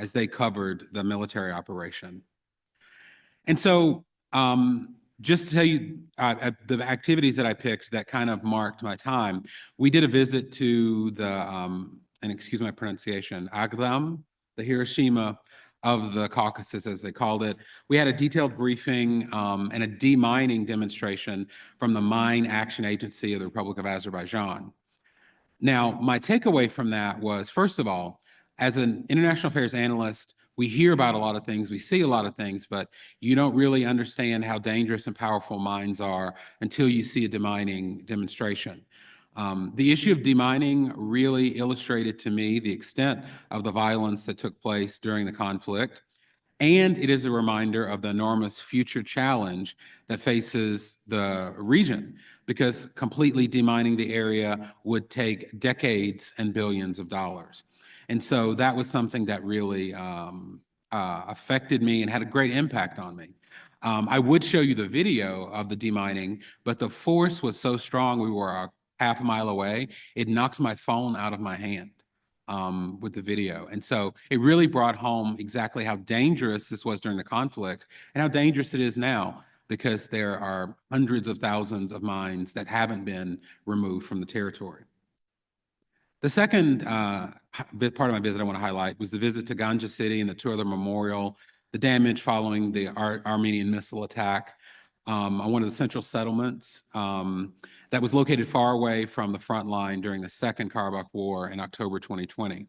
as they covered the military operation. And so just to tell you the activities that I picked that kind of marked my time, we did a visit to the, and excuse my pronunciation, Agdam, the Hiroshima of the Caucasus, as they called it. We had a detailed briefing and a demining demonstration from the Mine Action Agency of the Republic of Azerbaijan. Now, my takeaway from that was, first of all, as an international affairs analyst, we hear about a lot of things, we see a lot of things, but you don't really understand how dangerous and powerful mines are until you see a demining demonstration. The issue of demining really illustrated to me the extent of the violence that took place during the conflict. And it is a reminder of the enormous future challenge that faces the region, because completely demining the area would take decades and billions of dollars. And so that was something that really affected me and had a great impact on me. I would show you the video of the demining, but the force was so strong, we were a half a mile away, it knocked my phone out of my hand with the video. And so it really brought home exactly how dangerous this was during the conflict and how dangerous it is now, because there are hundreds of thousands of mines that haven't been removed from the territory. The second part of my visit I want to highlight was the visit to Ganja City and the tour of the memorial, the damage following the Armenian missile attack on one of the central settlements that was located far away from the front line during the Second Karabakh War in October 2020.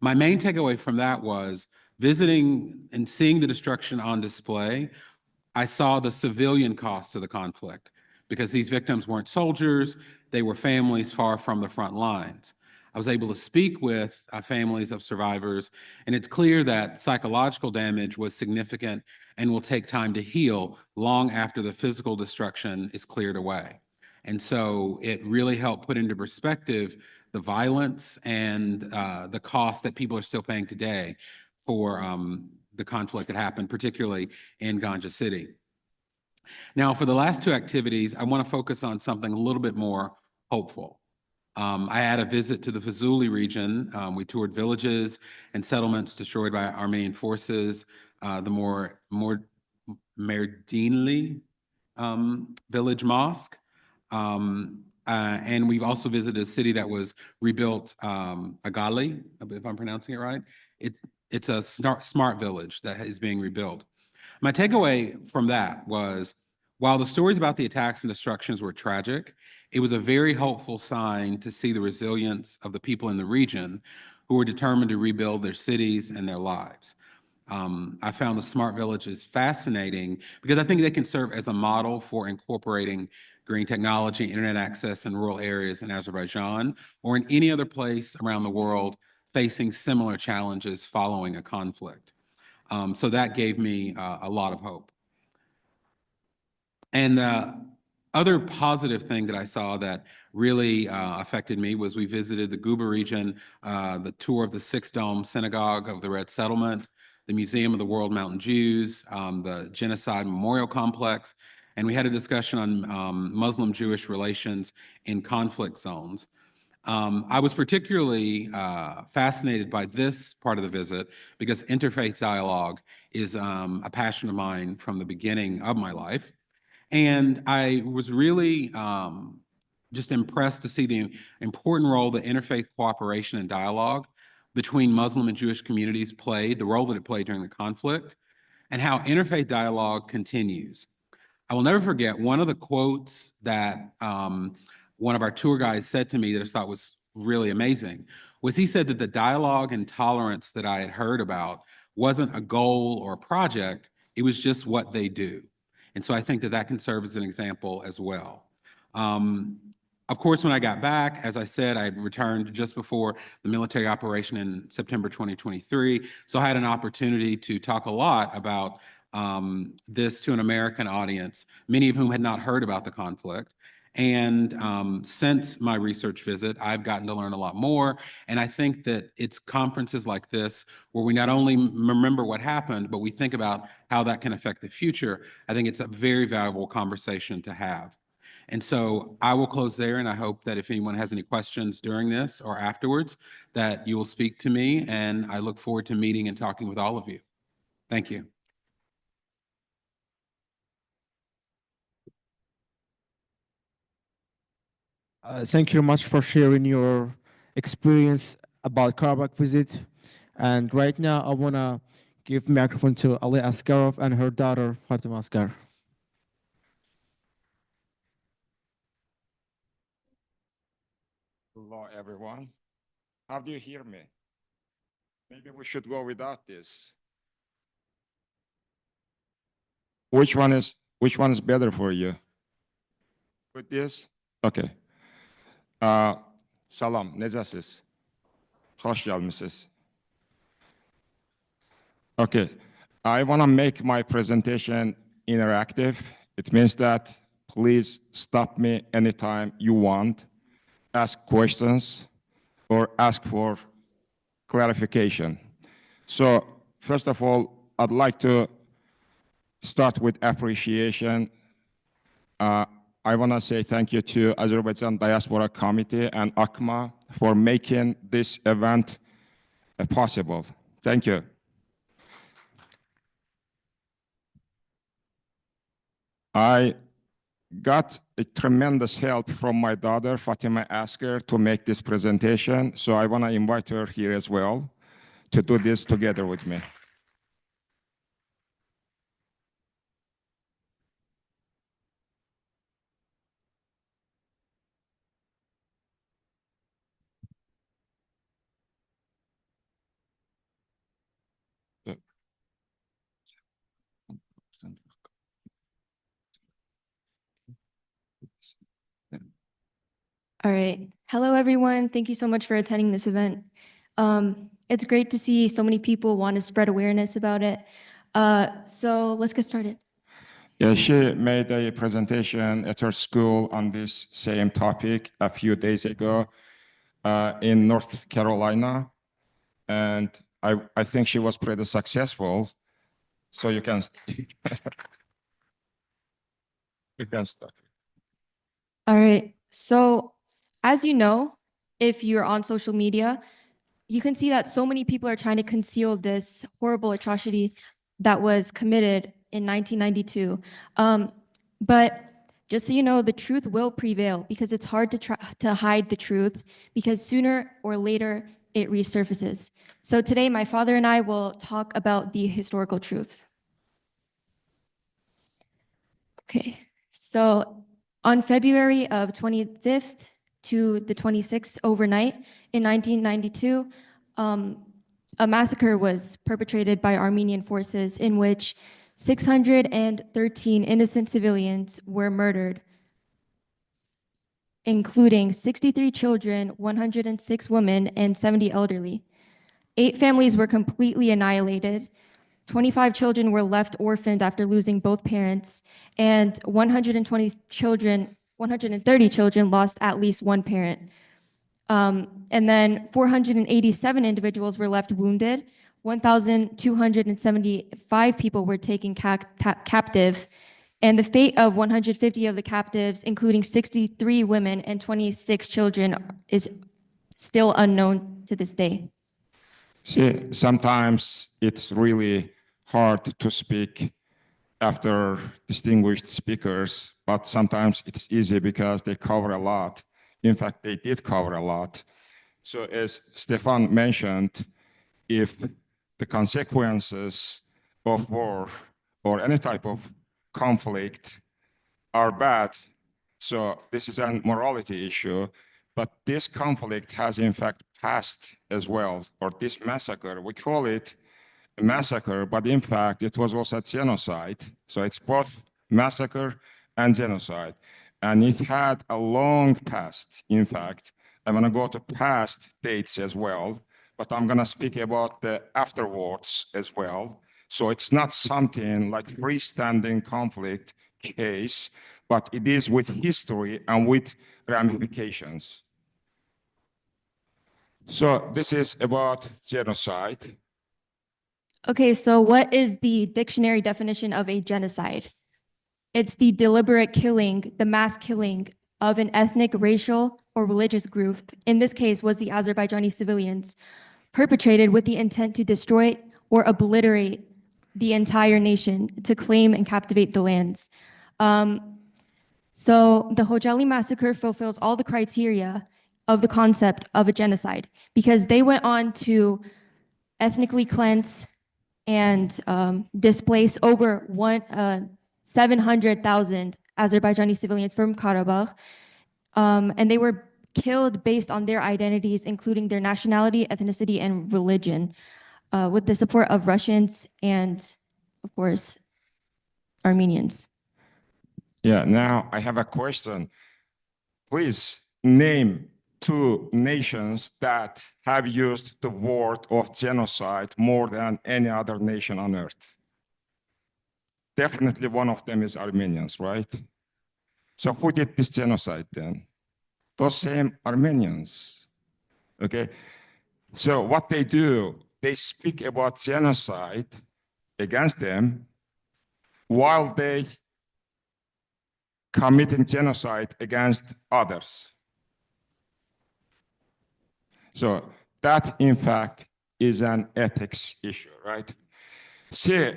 My main takeaway from that was visiting and seeing the destruction on display. I saw the civilian cost of the conflict, because these victims weren't soldiers, they were families far from the front lines. I was able to speak with families of survivors, and it's clear that psychological damage was significant and will take time to heal long after the physical destruction is cleared away. And so it really helped put into perspective the violence and the cost that people are still paying today for the conflict had happened, particularly in Ganja City. Now, for the last two activities, I want to focus on something a little bit more hopeful. I had a visit to the Khojaly region. We toured villages and settlements destroyed by Armenian forces, the Mehriban village mosque. And we've also visited a city that was rebuilt, Khojaly, if I'm pronouncing it right. It's a smart village that is being rebuilt. My takeaway from that was, while the stories about the attacks and destructions were tragic, it was a very hopeful sign to see the resilience of the people in the region who were determined to rebuild their cities and their lives. I found the smart villages fascinating because I think they can serve as a model for incorporating green technology, internet access in rural areas in Azerbaijan or in any other place around the world facing similar challenges following a conflict. So that gave me a lot of hope. And the other positive thing that I saw that really affected me was we visited the Guba region, the tour of the Six Dome Synagogue of the Red Settlement, the Museum of the World Mountain Jews, the Genocide Memorial Complex, and we had a discussion on Muslim-Jewish relations in conflict zones. I was particularly fascinated by this part of the visit because interfaith dialogue is a passion of mine from the beginning of my life. And I was really just impressed to see the important role that interfaith cooperation and dialogue between Muslim and Jewish communities played, the role that it played during the conflict, and how interfaith dialogue continues. I will never forget one of the quotes that one of our tour guides said to me that I thought was really amazing, was he said that the dialogue and tolerance that I had heard about wasn't a goal or a project, it was just what they do. And so I think that that can serve as an example as well. Of course, when I got back, as I said, I returned just before the military operation in September 2023. So I had an opportunity to talk a lot about this to an American audience, many of whom had not heard about the conflict. And since my research visit, I've gotten to learn a lot more. And I think that it's conferences like this where we not only remember what happened, but we think about how that can affect the future. I think it's a very valuable conversation to have. And so I will close there, and I hope that if anyone has any questions during this or afterwards, that you will speak to me, and I look forward to meeting and talking with all of you. Thank you. Thank you very much for sharing your experience about Karabakh visit. And right now, I want to give microphone to Ali Askarov and her daughter, Fatima Askar. Hello, everyone. How do you hear me? Maybe we should go without this. Which one is better for you? With this? Okay. Salam, necəsiz? Hoş gelmişsiniz. Okay. I want to make my presentation interactive. It means that please stop me anytime you want, ask questions, or ask for clarification. So first of all, I'd like to start with appreciation. I want to say thank you to Azerbaijan Diaspora Committee and ACMA for making this event possible. Thank you. I got a tremendous help from my daughter, Fatima Askar, to make this presentation. So I want to invite her here as well to do this together with me. All right. Hello, everyone. Thank you so much for attending this event. It's great to see so many people want to spread awareness about it. So let's get started. Yeah, she made a presentation at her school on this same topic a few days ago in North Carolina. And I think she was pretty successful. So you can, you can start. All right. So, as you know, if you're on social media, you can see that so many people are trying to conceal this horrible atrocity that was committed in 1992. But just so you know, the truth will prevail because it's hard to hide the truth because sooner or later it resurfaces. So today, my father and I will talk about the historical truth. Okay, so on February of 25th to the 26th overnight in 1992, a massacre was perpetrated by Armenian forces in which 613 innocent civilians were murdered, including 63 children, 106 women, and 70 elderly. 8 families were completely annihilated. 25 children were left orphaned after losing both parents, and 130 children lost at least one parent. And then 487 individuals were left wounded. 1,275 people were taken captive. And the fate of 150 of the captives, including 63 women and 26 children, is still unknown to this day. See, sometimes it's really hard to speak after distinguished speakers, but sometimes it's easy because they cover a lot. In fact, they did cover a lot. So as Stefan mentioned, if the consequences of war or any type of conflict are bad, so this is a morality issue, but this conflict has in fact passed as well, or this massacre, we call it a massacre, but in fact it was also a genocide. So it's both massacre and genocide. And it had a long past, in fact. I'm gonna go to past dates as well, but I'm gonna speak about the afterwards as well. So it's not something like freestanding conflict case, but it is with history and with ramifications. So this is about genocide. Okay, so what is the dictionary definition of a genocide? It's the deliberate killing, the mass killing of an ethnic, racial, or religious group, in this case was the Azerbaijani civilians, perpetrated with the intent to destroy or obliterate the entire nation, to claim and captivate the lands. So the Khojaly massacre fulfills all the criteria of the concept of a genocide because they went on to ethnically cleanse and displace over 700,000 Azerbaijani civilians from Karabakh. And they were killed based on their identities, including their nationality, ethnicity, and religion, with the support of Russians and, of course, Armenians. Yeah, now I have a question. Please name 2 nations that have used the word of genocide more than any other nation on earth. Definitely one of them is Armenians, right? So who did this genocide then? Those same Armenians, okay? So what they do, they speak about genocide against them while they committing genocide against others. So that, in fact, is an ethics issue, right? See,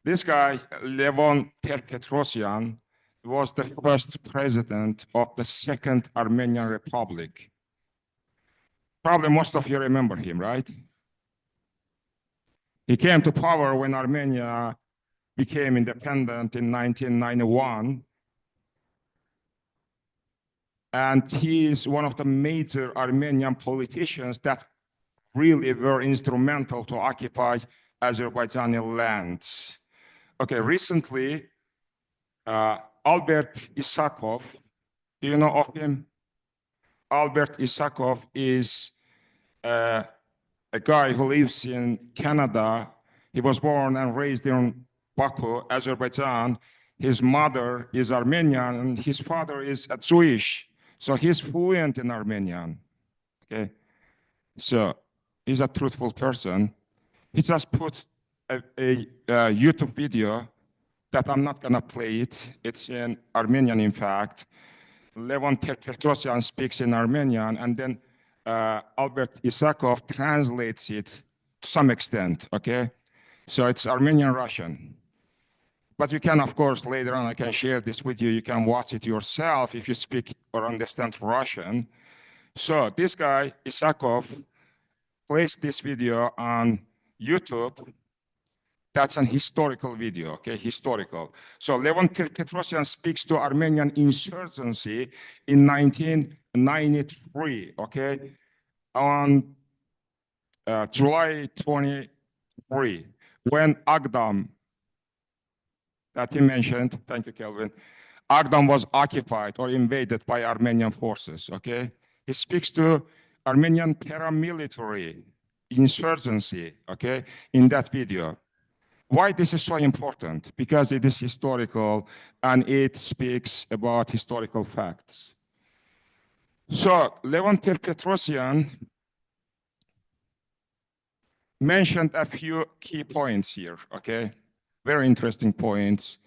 this guy, Levon Ter-Petrosyan, was the first president of the Second Armenian Republic. Probably most of you remember him, right? He came to power when Armenia became independent in 1991. And he is one of the major Armenian politicians that really were instrumental to occupy Azerbaijani lands. Okay, recently, Albert Isakov, do you know of him? Albert Isakov is a guy who lives in Canada. He was born and raised in Baku, Azerbaijan. His mother is Armenian and his father is Jewish. So he's fluent in Armenian, okay? So he's a truthful person. He just put a YouTube video that I'm not gonna play it. It's in Armenian, in fact. Levon Petrosyan speaks in Armenian, and then Albert Isakov translates it to some extent, okay? So it's Armenian-Russian. But you can, of course, later on, I can share this with you. You can watch it yourself if you speak or understand Russian. So this guy, Isakov, placed this video on YouTube. That's an historical video, okay, historical. So Levon Petrosyan speaks to Armenian insurgency in 1993, okay, on July 23, when Agdam, that he mentioned, thank you, Kelvin, Agdam was occupied or invaded by Armenian forces, okay? He speaks to Armenian paramilitary insurgency, okay, in that video. Why this is so important? Because it is historical and it speaks about historical facts. So Levon Petrosyan mentioned a few key points here, okay? Very interesting points.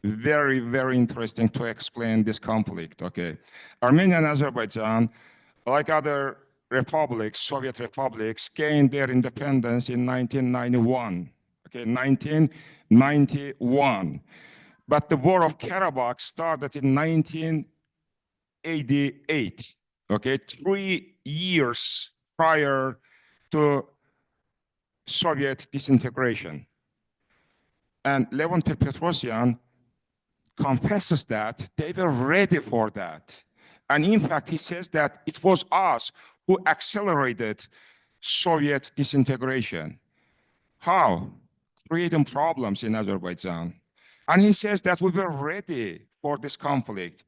Very, very interesting to explain this conflict, okay? Armenia and Azerbaijan, like other republics, Soviet republics, gained their independence in 1991. Okay, 1991. But the War of Karabakh started in 1988, okay, 3 years prior to Soviet disintegration. And Levon Petrosyan confesses that they were ready for that. And in fact, he says that it was us who accelerated Soviet disintegration. How? Creating problems in Azerbaijan. And he says that we were ready for this conflict.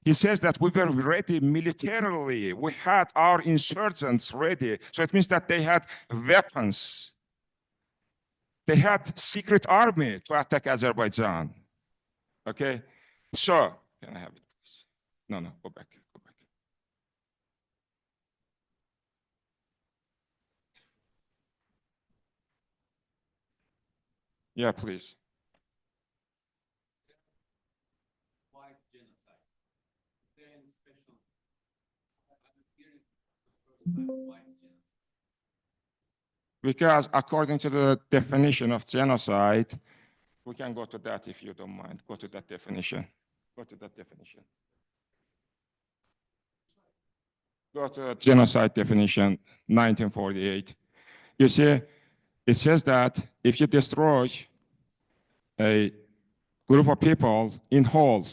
He says that we were ready militarily. We had our insurgents ready. So it means that they had weapons. They had secret army to attack Azerbaijan. Okay? So, can I have it, please? No, go back. Yeah, please. White genocide. Is there any special? White genocide. Because according to the definition of genocide, we can go to that if you don't mind. Go to that definition. Go to that definition. Go to genocide definition, 1948. You see, it says that if you destroy a group of people in whole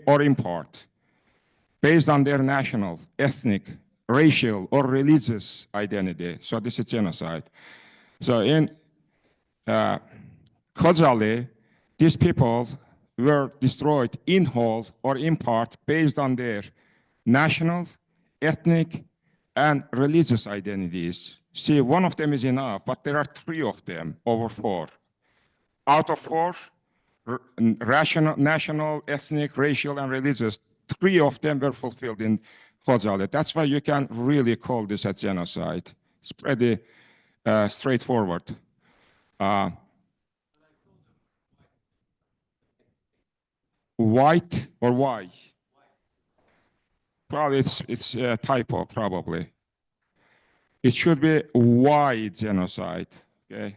or in part, based on their national, ethnic, racial, or religious identity, so this is genocide. So in Khojaly, these people were destroyed in whole or in part based on their national, ethnic, and religious identities. See, one of them is enough, but there are 3 of them over 4. Out of 4, national, ethnic, racial, and religious, 3 of them were fulfilled in Khojaly. That's why you can really call this a genocide. It's pretty straightforward. White or why? Probably it's a typo, probably. It should be white genocide, okay?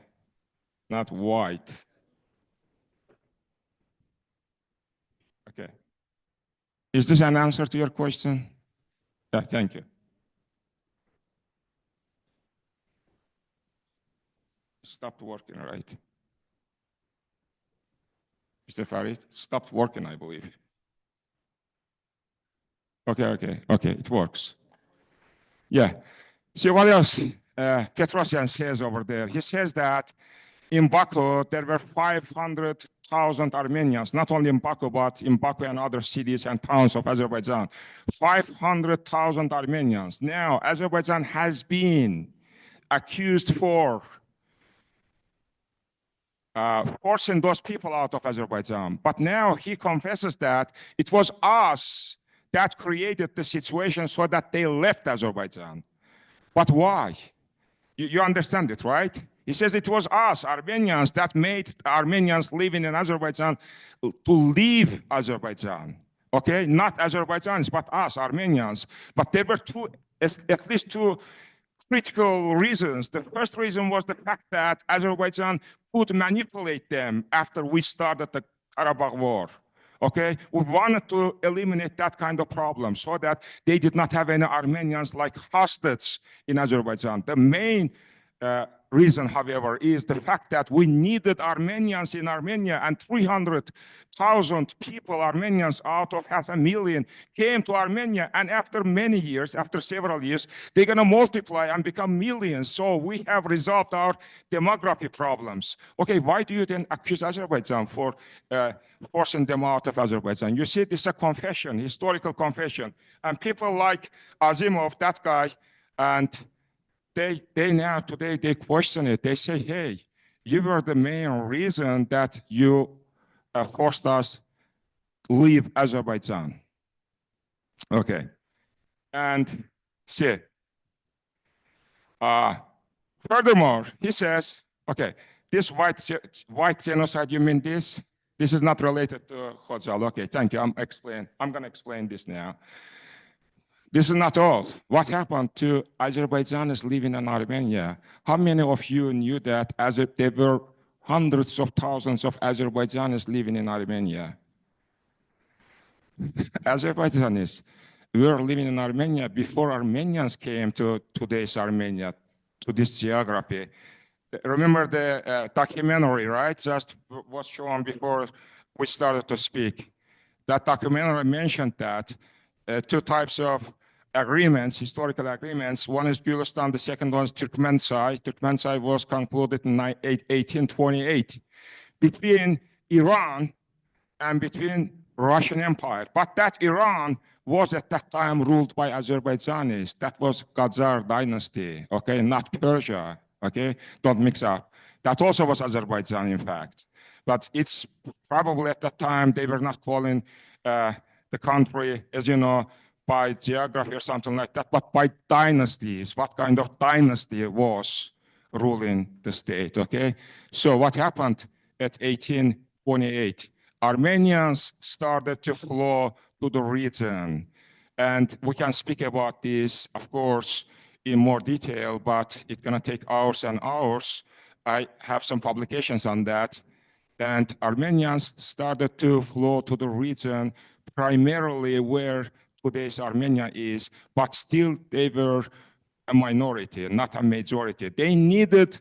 Not white. Okay. Is this an answer to your question? Yeah, thank you. Stopped working, right? Mr. Farid, stopped working, I believe. Okay, it works. Yeah. See what else Petrosyan says over there. He says that in Baku, there were 500,000 Armenians, not only in Baku, but in Baku and other cities and towns of Azerbaijan. 500,000 Armenians. Now, Azerbaijan has been accused for forcing those people out of Azerbaijan. But now he confesses that it was us that created the situation so that they left Azerbaijan. But why? You understand it, right? He says it was us, Armenians, that made Armenians living in Azerbaijan to leave Azerbaijan. Okay, not Azerbaijanis, but us, Armenians. But there were at least two critical reasons. The first reason was the fact that Azerbaijan could manipulate them after we started the Karabakh War. Okay, we wanted to eliminate that kind of problem so that they did not have any Armenians like hostages in Azerbaijan. The main reason, however, is the fact that we needed Armenians in Armenia, and 300,000 people, Armenians out of 500,000, came to Armenia. And after many years, after several years, they're going to multiply and become millions. So we have resolved our demography problems. Okay, why do you then accuse Azerbaijan for forcing them out of Azerbaijan? You see, this is a confession, historical confession. And people like Azimov, that guy, and they now today they question it. They say, hey, you were the main reason that you forced us to leave Azerbaijan. Okay. And see, furthermore, he says, okay, this white genocide, you mean this? This is not related to Khojaly. Okay, thank you. I'm going to explain this now. This is not all. What happened to Azerbaijanis living in Armenia? How many of you knew that there were hundreds of thousands of Azerbaijanis living in Armenia? Azerbaijanis were living in Armenia before Armenians came to today's Armenia, to this geography. Remember the documentary, right? Just was shown before we started to speak. That documentary mentioned that two types of agreements, historical agreements. One is Gülistan, the second one is Turkmensay. Turkmensay was concluded in 1828 between Iran and between Russian Empire. But that Iran was at that time ruled by Azerbaijanis. That was Khazar dynasty, okay, not Persia, okay? Don't mix up. That also was Azerbaijan, in fact. But it's probably at that time they were not calling the country, as you know, by geography or something like that, but by dynasties, what kind of dynasty was ruling the state, okay? So what happened at 1828? Armenians started to flow to the region. And we can speak about this, of course, in more detail, but it's gonna take hours and hours. I have some publications on that. And Armenians started to flow to the region primarily where today's Armenia is, but still they were a minority, not a majority. They needed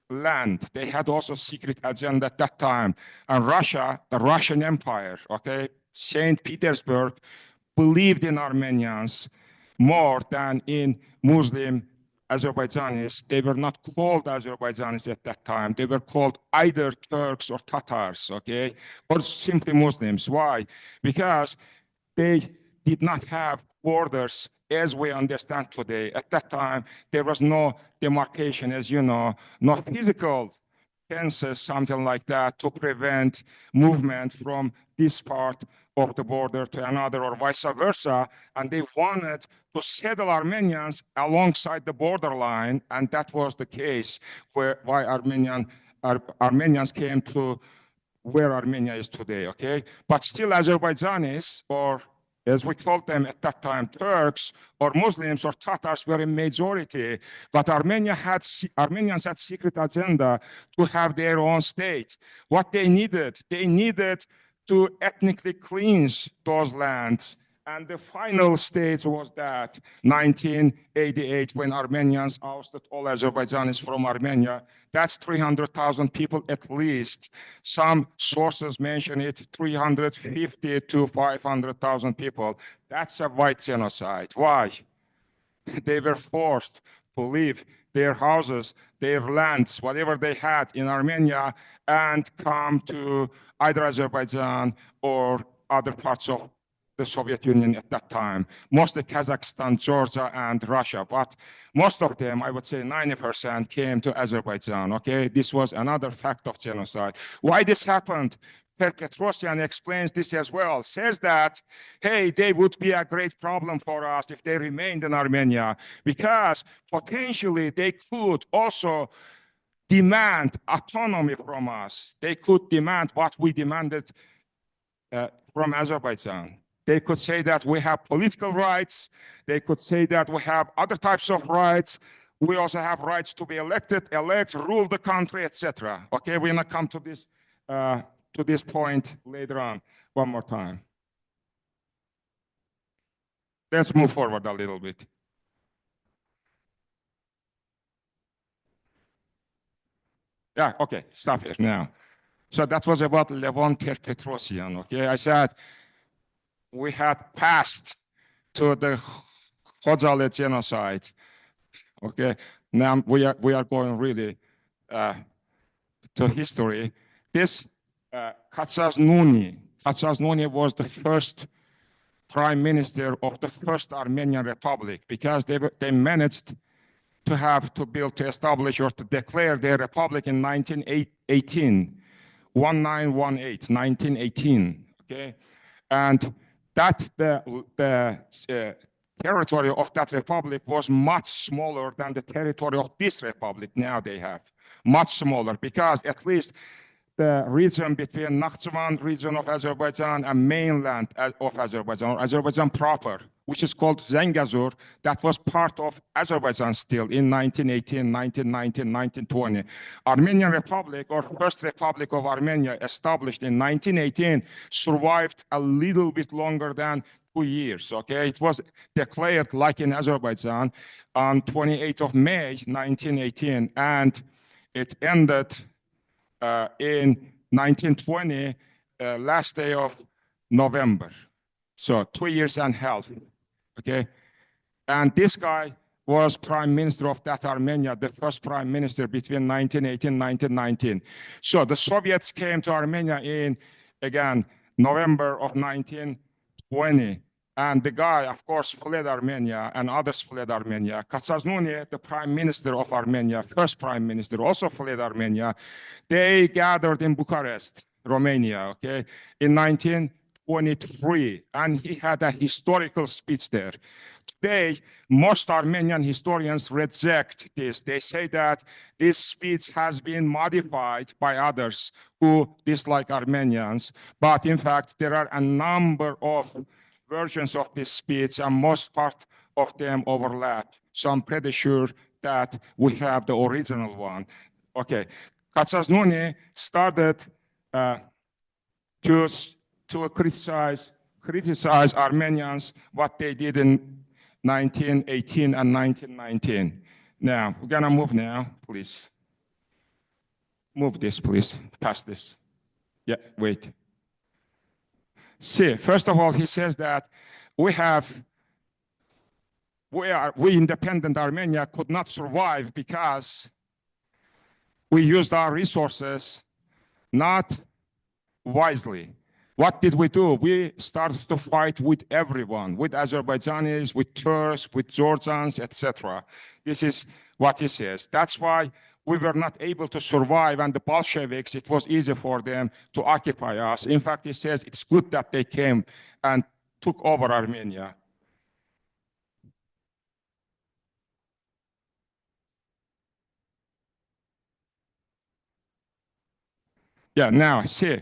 land. They had also secret agenda at that time. And Russia, the Russian Empire, okay, St. Petersburg, believed in Armenians more than in Muslim Azerbaijanis. They were not called Azerbaijanis at that time. They were called either Turks or Tatars, okay, or simply Muslims. Why? Because they did not have borders as we understand today. At that time, there was no demarcation, as you know, no physical fences, something like that, to prevent movement from this part of the border to another or vice versa. And they wanted to settle Armenians alongside the borderline, and that was the case why Armenians came to where Armenia is today, okay? But still Azerbaijanis, or as we called them at that time, Turks or Muslims or Tatars were a majority, but Armenians had secret agenda to have their own state. What they needed to ethnically cleanse those lands. And the final stage was that 1988, when Armenians ousted all Azerbaijanis from Armenia. That's 300,000 people at least. Some sources mention it 350 to 500,000 people. That's a white genocide. Why? They were forced to leave their houses, their lands, whatever they had in Armenia, and come to either Azerbaijan or other parts of the Soviet Union at that time, mostly Kazakhstan, Georgia, and Russia. But most of them, I would say 90%, came to Azerbaijan, okay? This was another fact of genocide. Why this happened? Petrosyan explains this as well, says that, hey, they would be a great problem for us if they remained in Armenia, because potentially they could also demand autonomy from us. They could demand what we demanded from Azerbaijan. They could say that we have political rights. They could say that we have other types of rights. We also have rights to be elected, elect, rule the country, etc. Okay, we're gonna come to this point later on one more time. Let's move forward a little bit. Yeah, okay, stop here now. So that was about Levon Petrosyan, okay? I said we had passed to the Khojaly genocide, okay? Now we are going really to history. This Khojaly was the first prime minister of the first Armenian Republic because they managed to establish or to declare their republic in 1918, 1918, okay? And that the territory of that republic was much smaller than the territory of this republic now they have. Much smaller because at least the region between Nakhchivan region of Azerbaijan and mainland of Azerbaijan, or Azerbaijan proper, which is called Zengezur, that was part of Azerbaijan still in 1918, 1919, 1920. Armenian Republic, or First Republic of Armenia, established in 1918, survived a little bit longer than 2 years, okay? It was declared, like in Azerbaijan, on 28th of May, 1918, and it ended in 1920, last day of November. So 2 years and a half, okay? And this guy was prime minister of that Armenia, the first prime minister between 1918 and 1919. So the Soviets came to Armenia in, again, November of 1920. And the guy, of course, fled Armenia, and others fled Armenia. Khojaly, the prime minister of Armenia, first prime minister, also fled Armenia. They gathered in Bucharest, Romania, okay, in 1923, and he had a historical speech there. Today, most Armenian historians reject this. They say that this speech has been modified by others who dislike Armenians, but in fact, there are a number of versions of this speech, and most part of them overlap. So I'm pretty sure that we have the original one. Okay, Khojaly started to criticize Armenians, what they did in 1918 and 1919. Now, we're gonna move now, please. Move this, please, past this. Yeah, wait. See, first of all, he says that we independent Armenia could not survive because we used our resources not wisely. What did we do? We started to fight with everyone, with Azerbaijanis, with Turks, with Georgians, etc. This is what he says. That's why we were not able to survive, and the Bolsheviks, it was easy for them to occupy us. In fact, he says it's good that they came and took over Armenia. Yeah, now, see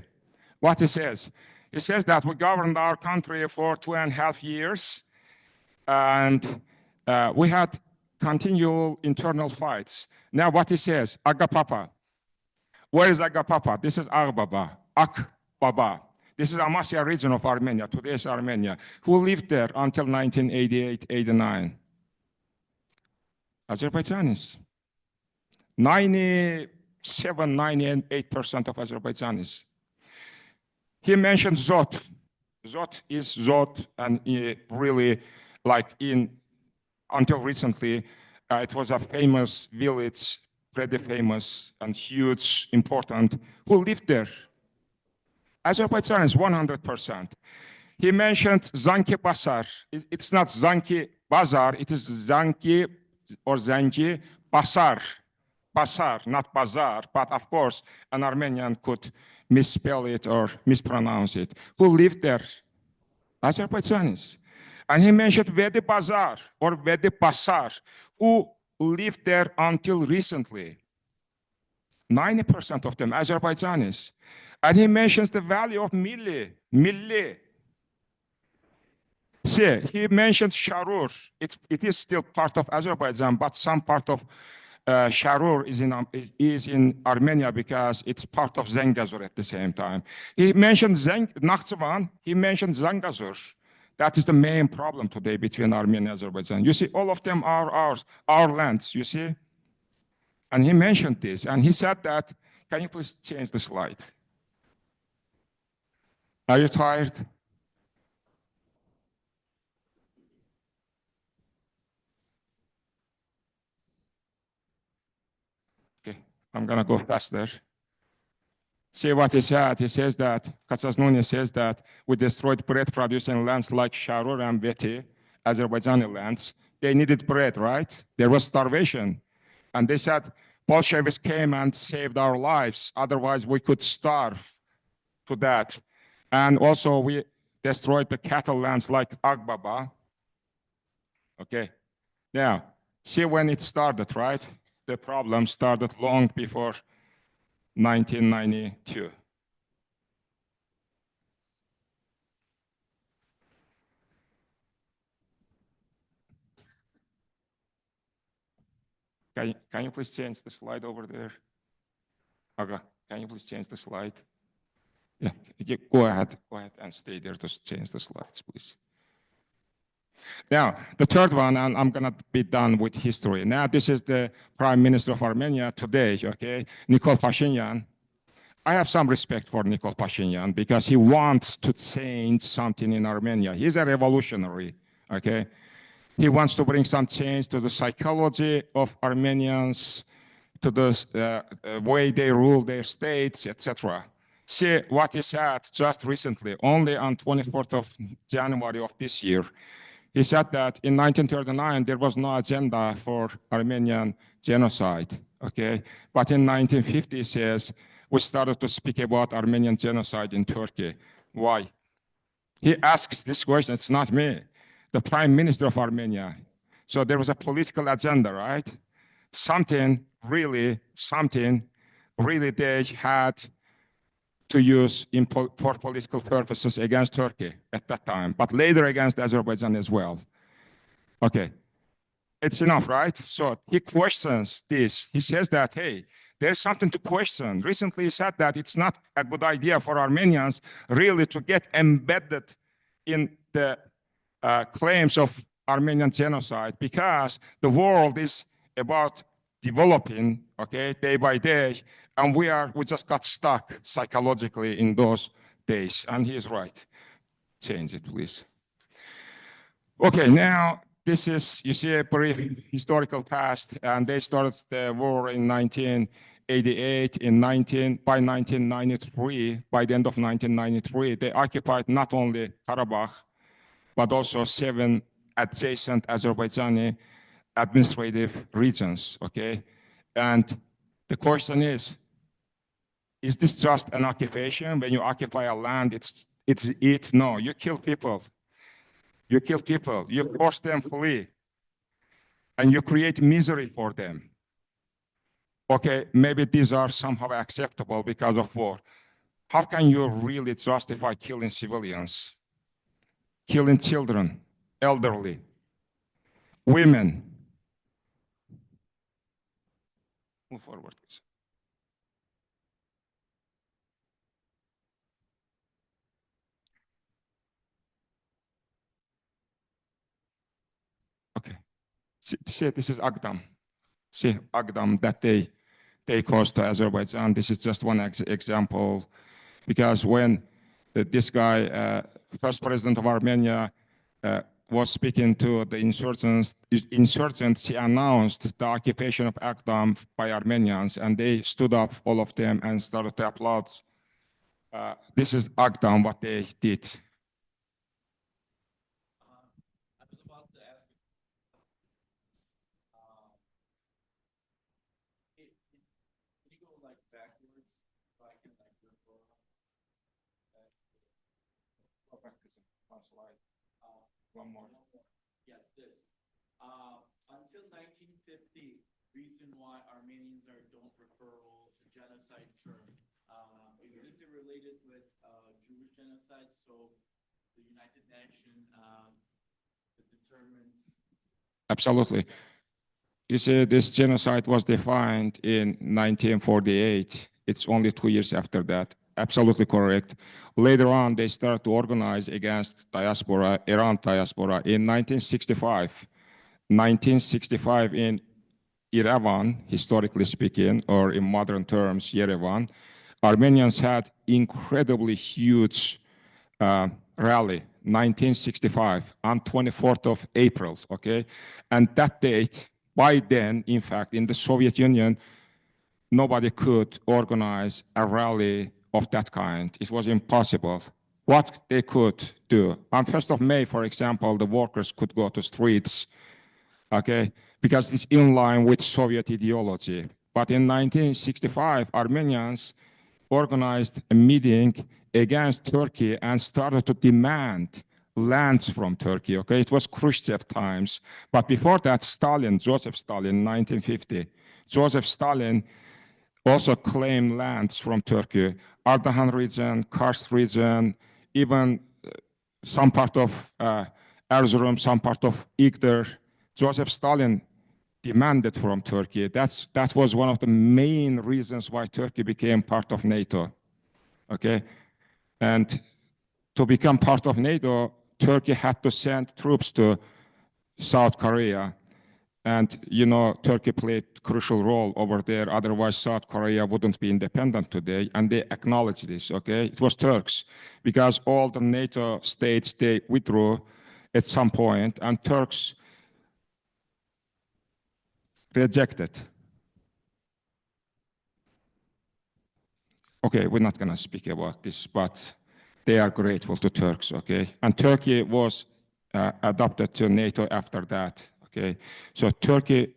what he says. He says that we governed our country for 2.5 years, and we had continual internal fights. Now what he says, Agapapa. Where is Agapapa? This is Agbaba, Akbaba. This is Amasya region of Armenia, today's Armenia. Who lived there until 1988-89? Azerbaijanis. 98% of Azerbaijanis. He mentioned Zot. Zot is Zot, and really, like until recently, it was a famous village, pretty famous and huge, important. Who lived there? Azerbaijan is 100%. He mentioned Zanki Basar. It's not Zanki Bazar, it is Zanki or Zanki Basar. Basar, not Bazar, but of course, an Armenian could misspell it or mispronounce it. Who lived there? Azerbaijanis. And he mentioned Vedi Bazar or Vedi Basar, who lived there until recently. 90% of them Azerbaijanis. And he mentions the value of milli. See, he mentioned Sharur. It is still part of Azerbaijan, but some part of Sharur is in Armenia because it's part of Zengezur at the same time. He mentioned Nakhchivan, he mentioned Zangezur. That is the main problem today between Armenia and Azerbaijan. You see, all of them are ours, our lands, you see? And he mentioned this, and he said that, can you please change the slide? Are you tired? Okay, I'm gonna go faster. See what he said. He says that, Katsasnuni says that we destroyed bread-producing lands like Sharur and Veti, Azerbaijani lands. They needed bread, right? There was starvation. And they said, Bolsheviks came and saved our lives. Otherwise, we could starve to that. And also, we destroyed the cattle lands like Agbaba. Okay. Now, see when it started, right? The problem started long before 1992. Can you please change the slide over there? Aga, can you please change the slide? Yeah, go ahead and stay there to change the slides, please. Now, the third one, and I'm gonna be done with history. Now, this is the Prime Minister of Armenia today, okay? Nikol Pashinyan. I have some respect for Nikol Pashinyan because he wants to change something in Armenia. He's a revolutionary, okay? He wants to bring some change to the psychology of Armenians, to the way they rule their states, etc. See what he said just recently, only on 24th of January of this year. He said that in 1939, there was no agenda for Armenian genocide, okay? But in 1950, he says, we started to speak about Armenian genocide in Turkey. Why? He asks this question, it's not me, the Prime Minister of Armenia. So there was a political agenda, right? Something really they had to use for political purposes against Turkey at that time, but later against Azerbaijan as well. Okay, it's enough, right? So he questions this. He says that, hey, there's something to question. Recently he said that it's not a good idea for Armenians really to get embedded in the claims of Armenian genocide because the world is about developing, okay, day by day, and we just got stuck psychologically in those days, and he's right. Change it, please. Okay, now this is, you see a brief historical past, and they started the war in 1988, by 1993, by the end of 1993, they occupied not only Karabakh, but also 7 adjacent Azerbaijani administrative regions, okay? And the question is this just an occupation? When you occupy a land, it's it? No, you kill people. You kill people, you force them to flee, and you create misery for them. Okay, maybe these are somehow acceptable because of war. How can you really justify killing civilians, killing children, elderly, women? Move forward, please. Okay. See, this is Agdam. See, Agdam that they caused to Azerbaijan. This is just one example, because when this guy, first president of Armenia, was speaking to the insurgents, he announced the occupation of Agdam by Armenians, and they stood up, all of them, and started to applaud. This is Agdam, what they did. One more. Yes, this. Until 1950, reason why Armenians don't refer to genocide closely related with Jewish genocide, so the United Nations determined. Absolutely. You see, this genocide was defined in 1948. It's only 2 years after that. Absolutely correct. Later on, they started to organize against diaspora, Iran diaspora, in 1965. 1965 in Yerevan, historically speaking, or in modern terms, Yerevan, Armenians had incredibly huge rally, 1965, on 24th of April, okay? And that date, by then, in fact, in the Soviet Union, nobody could organize a rally of that kind. It was impossible. What they could do, on 1st of May, for example, the workers could go to streets, okay, because it's in line with Soviet ideology. But in 1965, Armenians organized a meeting against Turkey and started to demand lands from Turkey, okay? It was Khrushchev times. But before that, Stalin, Joseph Stalin, 1950, Joseph Stalin also claimed lands from Turkey, Ardahan region, Kars region, even some part of Erzurum, some part of Igdir. Joseph Stalin demanded from Turkey. That was one of the main reasons why Turkey became part of NATO, okay? And to become part of NATO, Turkey had to send troops to South Korea. And, you know, Turkey played a crucial role over there. Otherwise, South Korea wouldn't be independent today. And they acknowledged this, okay? It was Turks, because all the NATO states, they withdrew at some point, and Turks rejected. Okay, we're not going to speak about this, but they are grateful to Turks, okay? And Turkey was adopted to NATO after that, okay? So Turkey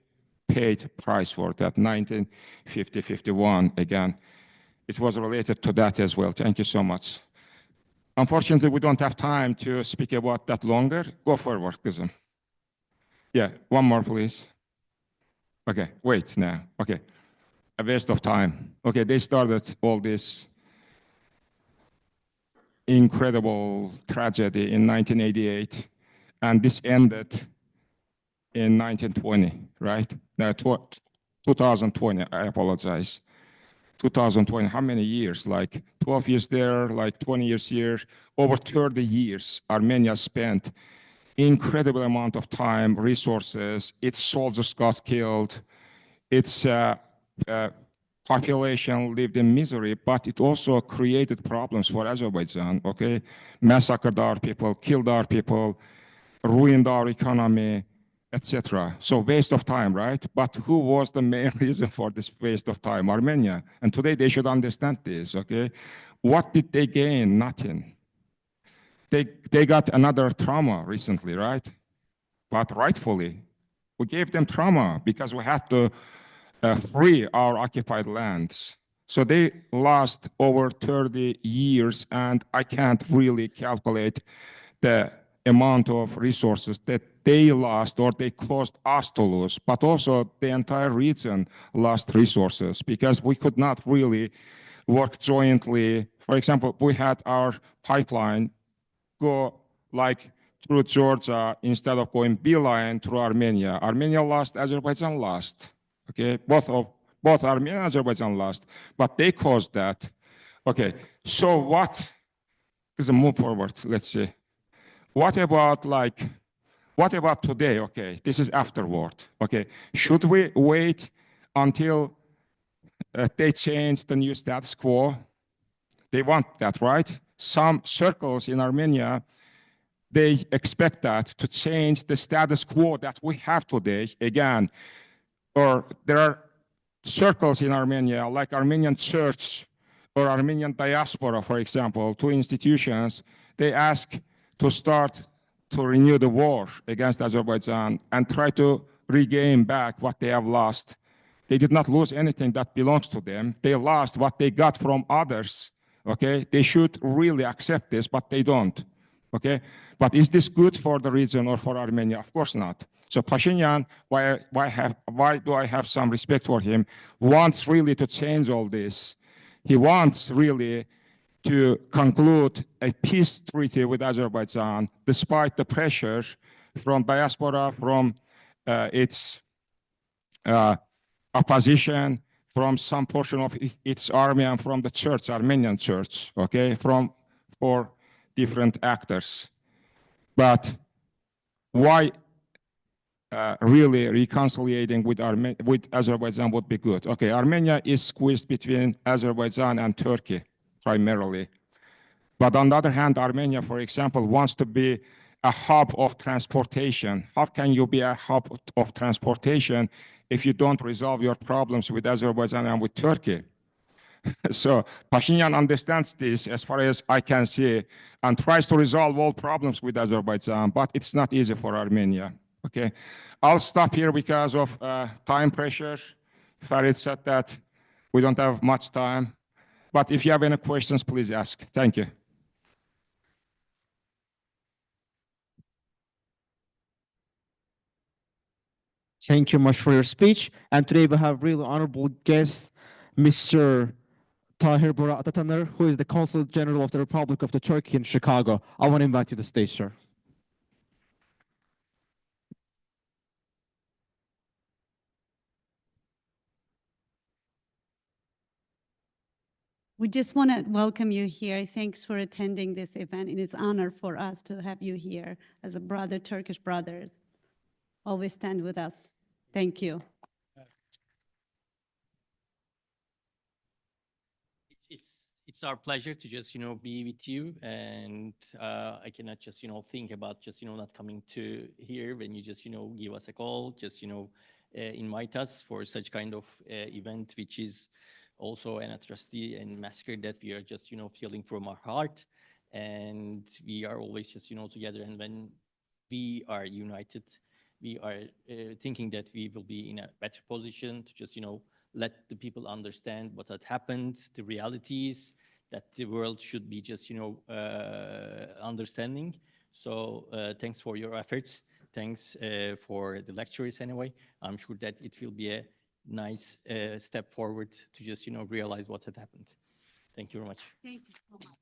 paid price for that, 1950-51, again. It was related to that as well. Thank you so much. Unfortunately, we don't have time to speak about that longer. Go forward, Kızım. Yeah, one more, please. Okay, wait now, okay. A waste of time. Okay, they started all this incredible tragedy in 1988, and this ended in 1920, right? No, 2020, I apologize. 2020, how many years? Like 12 years there, like 20 years here, over 30 years, Armenia spent incredible amount of time, resources, its soldiers got killed, its population lived in misery, but it also created problems for Azerbaijan, okay? Massacred our people, killed our people, ruined our economy, etc. So waste of time, right? But who was the main reason for this waste of time? Armenia. And today they should understand this, okay? What did they gain? Nothing. They got another trauma recently, right? But rightfully, we gave them trauma because we had to free our occupied lands. So they lost over 30 years, and I can't really calculate the amount of resources that they lost or they caused us to lose, but also the entire region lost resources because we could not really work jointly. For example, we had our pipeline go like through Georgia instead of going beeline through Armenia. Armenia lost, Azerbaijan lost. Okay, both Armenia and Azerbaijan lost, but they caused that. Okay, so what is a move forward? Let's see. What about today? Okay, this is afterward. Okay, should we wait until they change the new status quo? They want that, right? Some circles in Armenia, they expect that to change the status quo that we have today again. Or there are circles in Armenia, like Armenian Church or Armenian Diaspora, for example, two institutions, they ask to start to renew the war against Azerbaijan and try to regain back what they have lost. They did not lose anything that belongs to them. They lost what they got from others, okay? They should really accept this, but they don't, okay? But is this good for the region or for Armenia? Of course not. So Pashinyan, why do I have some respect for him, wants really to change all this. He wants really to conclude a peace treaty with Azerbaijan, despite the pressure from diaspora, from its opposition, from some portion of its army, and from the church, Armenian church, okay, from 4 different actors. But why really reconciliating with Azerbaijan would be good? Okay, Armenia is squeezed between Azerbaijan and Turkey, primarily. But on the other hand, Armenia, for example, wants to be a hub of transportation. How can you be a hub of transportation if you don't resolve your problems with Azerbaijan and with Turkey? So Pashinyan understands this, as far as I can see, and tries to resolve all problems with Azerbaijan, but it's not easy for Armenia. Okay, I'll stop here because of time pressure. Farid said that we don't have much time, but if you have any questions, please ask. Thank you. Thank you much for your speech. And today we have really honorable guest, Mr. Tahir Bora Atataner, who is the Consul General of the Republic of the Turkey in Chicago. I want to invite you to the stage, sir. We just want to welcome you here. Thanks for attending this event. It is an honor for us to have you here as a brother, Turkish brothers. Always stand with us. Thank you. It's our pleasure to just, be with you. And I cannot just, think about just, not coming to here when you just, give us a call, just, invite us for such kind of event, which is also an atrocity and massacre that we are just, feeling from our heart. And we are always just, together. And when we are united, we are thinking that we will be in a better position to just, let the people understand what had happened, the realities that the world should be just, understanding. So thanks for your efforts. Thanks for the lectures anyway. I'm sure that it will be a nice step forward to just, realize what had happened. Thank you very much. Thank you so much.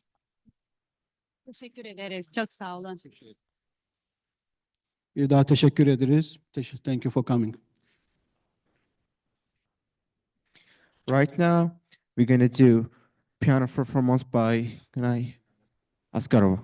Teşekkür ederiz. Çok sağ olun. Bir daha teşekkür ederiz. Thank you for coming. Right now, we're going to do piano performance by Asgarova.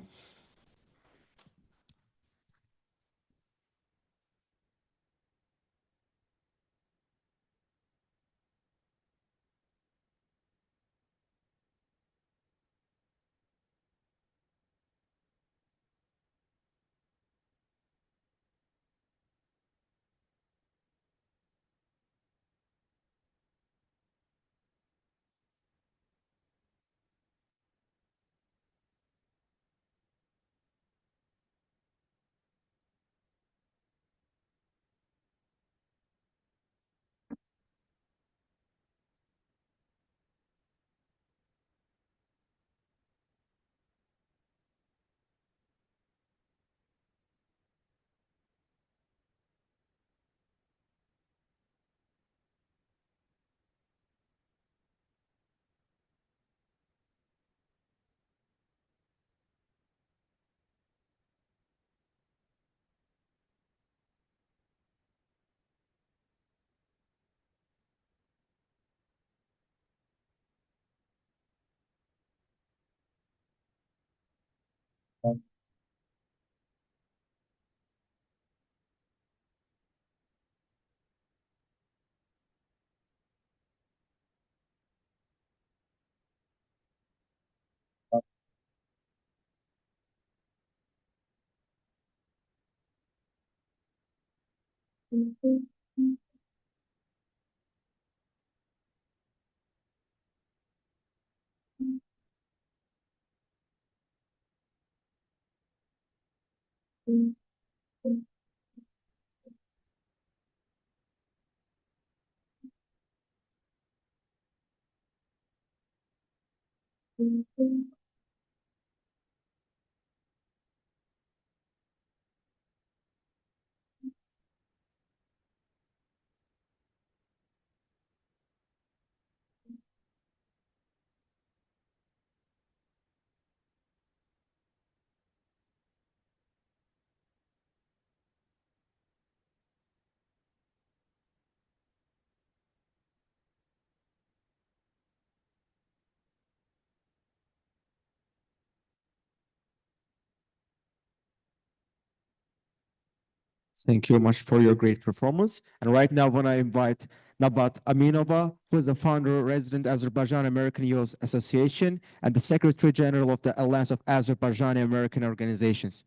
Thank you very much for your great performance. And right now, I want to invite Nabat Aminova, who is the founder, resident Azerbaijan American Youth Association, and the Secretary General of the Alliance of Azerbaijani American Organizations.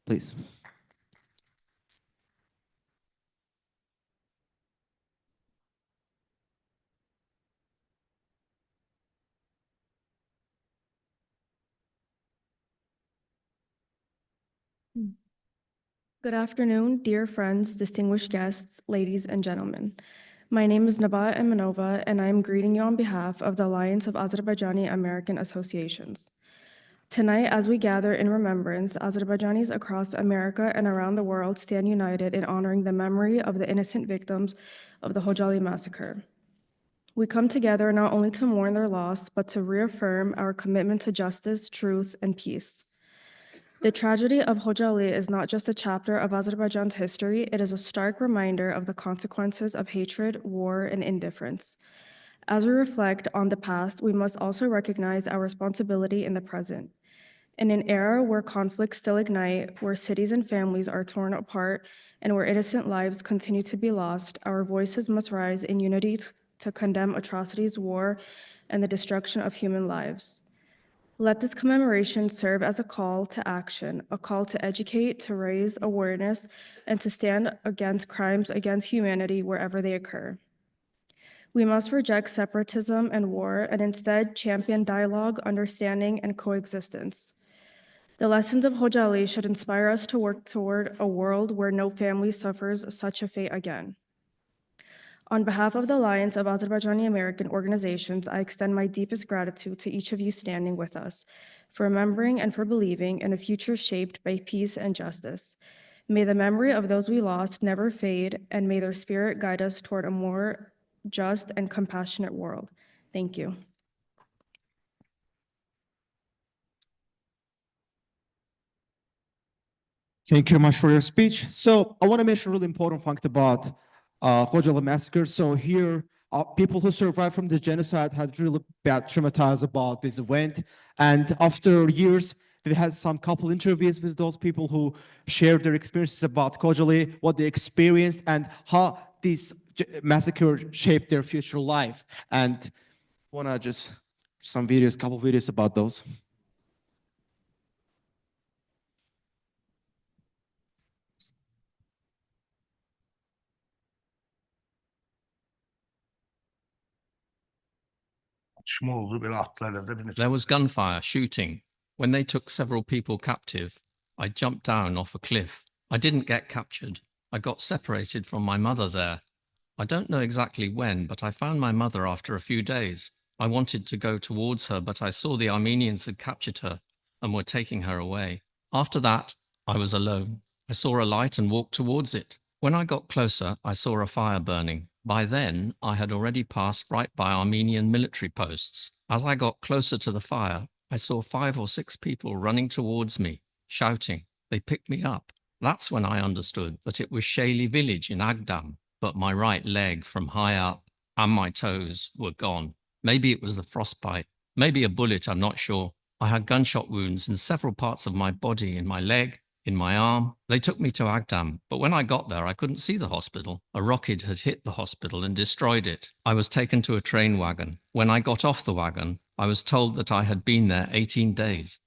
Please. Good afternoon, dear friends, distinguished guests, ladies and gentlemen. My name is Nabat Aminova, and I am greeting you on behalf of the Alliance of Azerbaijani American Associations. Tonight, as we gather in remembrance, Azerbaijanis across America and around the world stand united in honoring the memory of the innocent victims of the Khojaly massacre. We come together not only to mourn their loss, but to reaffirm our commitment to justice, truth, and peace. The tragedy of Khojaly is not just a chapter of Azerbaijan's history, it is a stark reminder of the consequences of hatred, war, and indifference. As we reflect on the past, we must also recognize our responsibility in the present. In an era where conflicts still ignite, where cities and families are torn apart, and where innocent lives continue to be lost, our voices must rise in unity to condemn atrocities, war, and the destruction of human lives. Let this commemoration serve as a call to action, a call to educate, to raise awareness, and to stand against crimes against humanity wherever they occur. We must reject separatism and war and instead champion dialogue, understanding, and coexistence. The lessons of Khojaly should inspire us to work toward a world where no family suffers such a fate again. On behalf of the Alliance of Azerbaijani American Organizations, I extend my deepest gratitude to each of you standing with us, for remembering and for believing in a future shaped by peace and justice. May the memory of those we lost never fade, and may their spirit guide us toward a more just and compassionate world. Thank you. Thank you very much for your speech. So I want to mention a really important fact about Khojaly massacre. So here, people who survived from this genocide had really bad traumatized about this event. And after years, we had some couple interviews with those people who shared their experiences about Khojaly, what they experienced, and how this massacre shaped their future life. And I want to just some videos, couple videos about those. There was gunfire, shooting. When they took several people captive, I jumped down off a cliff. I didn't get captured. I got separated from my mother there. I don't know exactly when, but I found my mother after a few days. I wanted to go towards her, but I saw the Armenians had captured her and were taking her away. After that, I was alone. I saw a light and walked towards it. When I got closer, I saw a fire burning. By then, I had already passed right by Armenian military posts. As I got closer to the fire, I saw 5 or 6 people running towards me, shouting. They picked me up. That's when I understood that it was Khojaly village in Agdam, but my right leg from high up and my toes were gone. Maybe it was the frostbite, maybe a bullet, I'm not sure. I had gunshot wounds in several parts of my body, in my leg, in my arm. They took me to Agdam, but when I got there, I couldn't see the hospital. A rocket had hit the hospital and destroyed it. I was taken to a train wagon. When I got off the wagon, I was told that I had been there 18 days.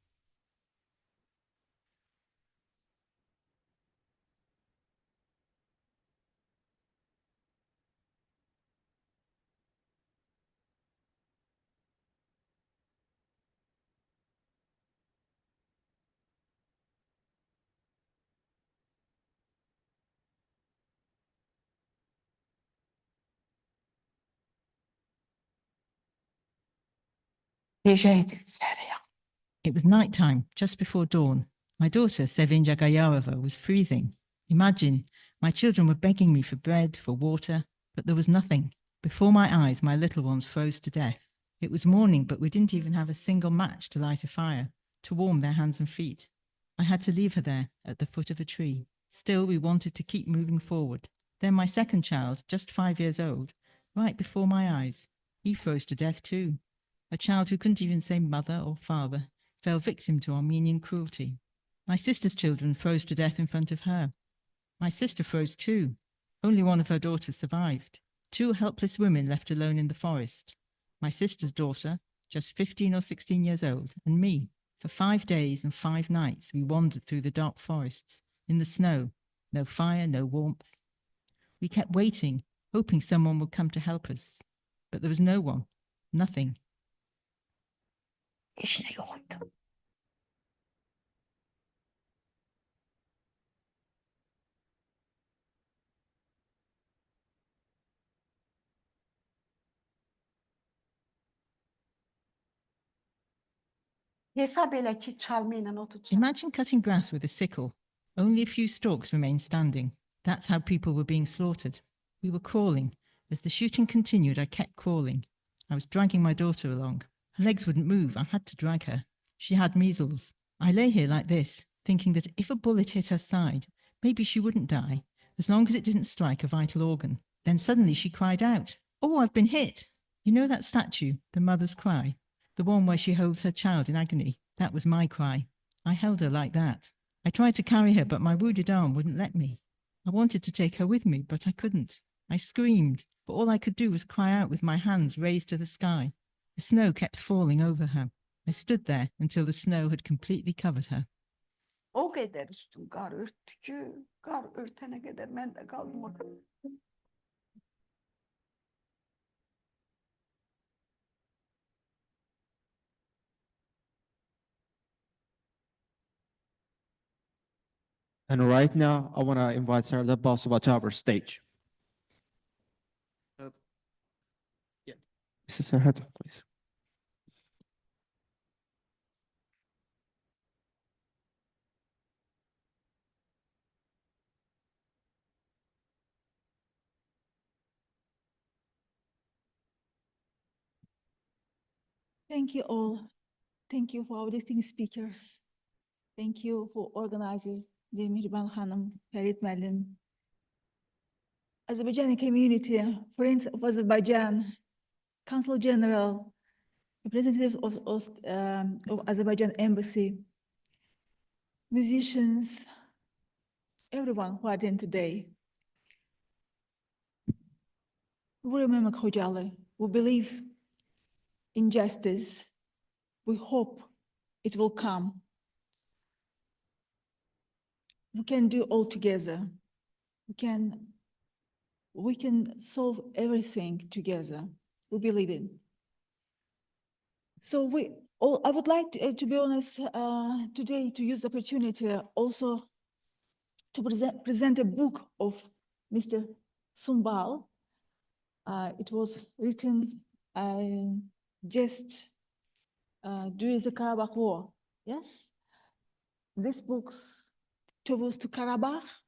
It was nighttime, just before dawn. My daughter, Sevinja Gayarova, was freezing. Imagine, my children were begging me for bread, for water, but there was nothing. Before my eyes, my little ones froze to death. It was morning, but we didn't even have a single match to light a fire, to warm their hands and feet. I had to leave her there, at the foot of a tree. Still, we wanted to keep moving forward. Then my second child, just 5 years old, right before my eyes, he froze to death too. A child who couldn't even say mother or father fell victim to Armenian cruelty. My sister's children froze to death in front of her. My sister froze too. Only one of her daughters survived. 2 helpless women left alone in the forest. My sister's daughter, just 15 or 16 years old, and me. For 5 days and 5 nights, we wandered through the dark forests, in the snow, no fire, no warmth. We kept waiting, hoping someone would come to help us. But there was no one, nothing. Hesap elə ki çalmayla otu Imagine cutting grass with a sickle. Only a few stalks remained standing. That's how people were being slaughtered. We were crawling. As the shooting continued, I kept crawling. I was dragging my daughter along. Her legs wouldn't move. I had to drag her. She had measles. I lay here like this, thinking that if a bullet hit her side, maybe she wouldn't die, as long as it didn't strike a vital organ. Then suddenly she cried out, "Oh, I've been hit." You know that statue, the mother's cry? The one where she holds her child in agony? That was my cry. I held her like that. I tried to carry her, but my wounded arm wouldn't let me. I wanted to take her with me, but I couldn't. I screamed, but all I could do was cry out with my hands raised to the sky. The snow kept falling over her. I stood there until the snow had completely covered her. O kadar üstüm kar örttü ki, kar örtene kadar ben de kaldım orada. And right now, I want to invite Salhat Abbasova to our stage. Yeah. Mrs. Salhat, please. Thank you all. Thank you for our distinguished speakers. Thank you for organizers, the Mehriban Hanım, Farid Mellim, Azerbaijani community, Friends of Azerbaijan, Consul General, representative of Azerbaijan Embassy, musicians, everyone who are in today. We remember Khojaly. We believe in justice. We hope it will come. We can do all together. We can solve everything together. We believe in. So I would like to be honest today to use the opportunity also to present a book of Mr. Sumbal. It was written just during the Karabakh War. Yes, this book's Towards to Karabakh.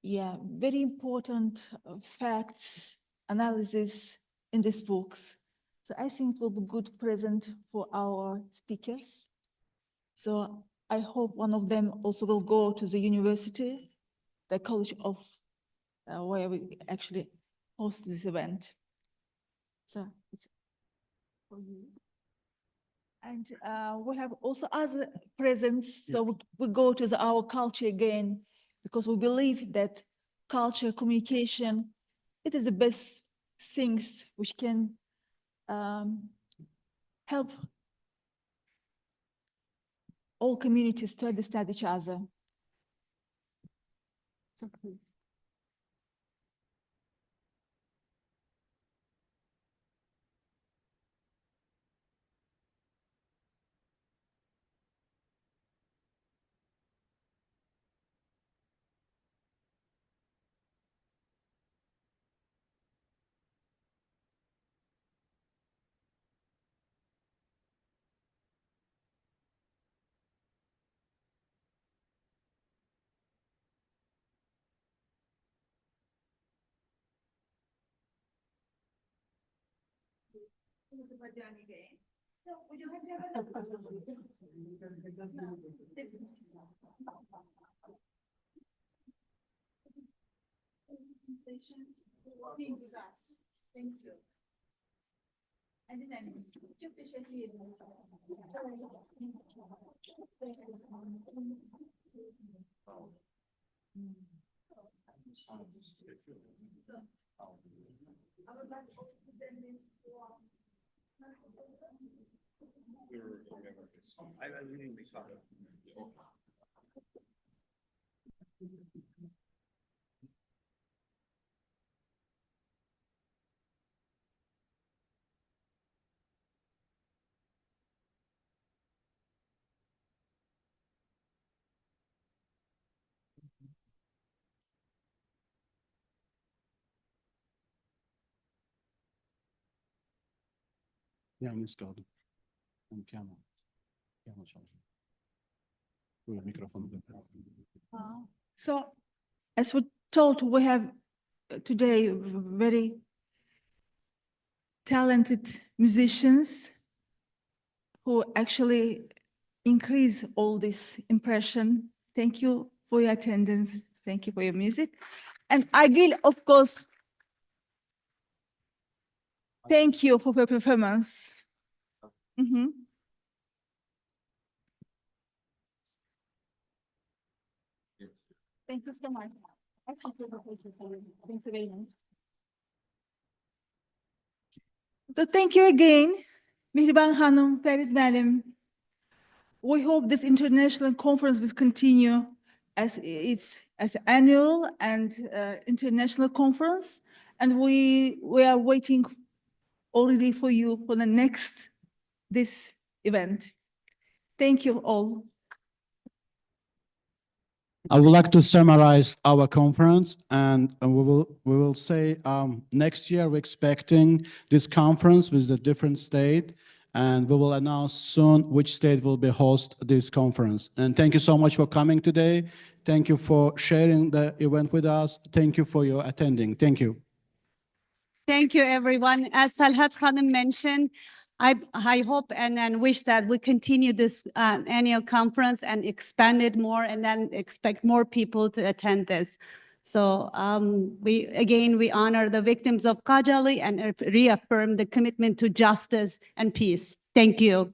Yeah, very important facts, analysis in these books. So I think it will be good present for our speakers. So I hope one of them also will go to the university, the college of where we actually host this event. So it's for you. And we have also other presents. So we go to our culture again, because we believe that culture, communication, it is the best things which can help all communities to understand each other. So please. Thank you. Çok teşekkür ederim. Yalnız kaldım. Piyano. Piyano çalacağım. Buyurun mikrofonu. So, as we're told, we have today very talented musicians who actually increase all this impression. Thank you for your attendance. Thank you for your music. And Agil, of course, thank you for your performance. Thank you so much. Thank you very much. So thank you again, Mehriban Hanım, Farid Madam. We hope this international conference will continue as annual and international conference, and we are waiting already for you for the next this event. Thank you all. I would like to summarize our conference, and we will say next year we're expecting this conference with a different state, and we will announce soon which state will be host this conference. And thank you so much for coming today. Thank you for sharing the event with us. Thank you for your attending. Thank you. Thank you, everyone. As Salhat Hanım mentioned, I hope and wish that we continue this annual conference and expand it more, and then expect more people to attend this. So we honor the victims of Khojaly and reaffirm the commitment to justice and peace. Thank you.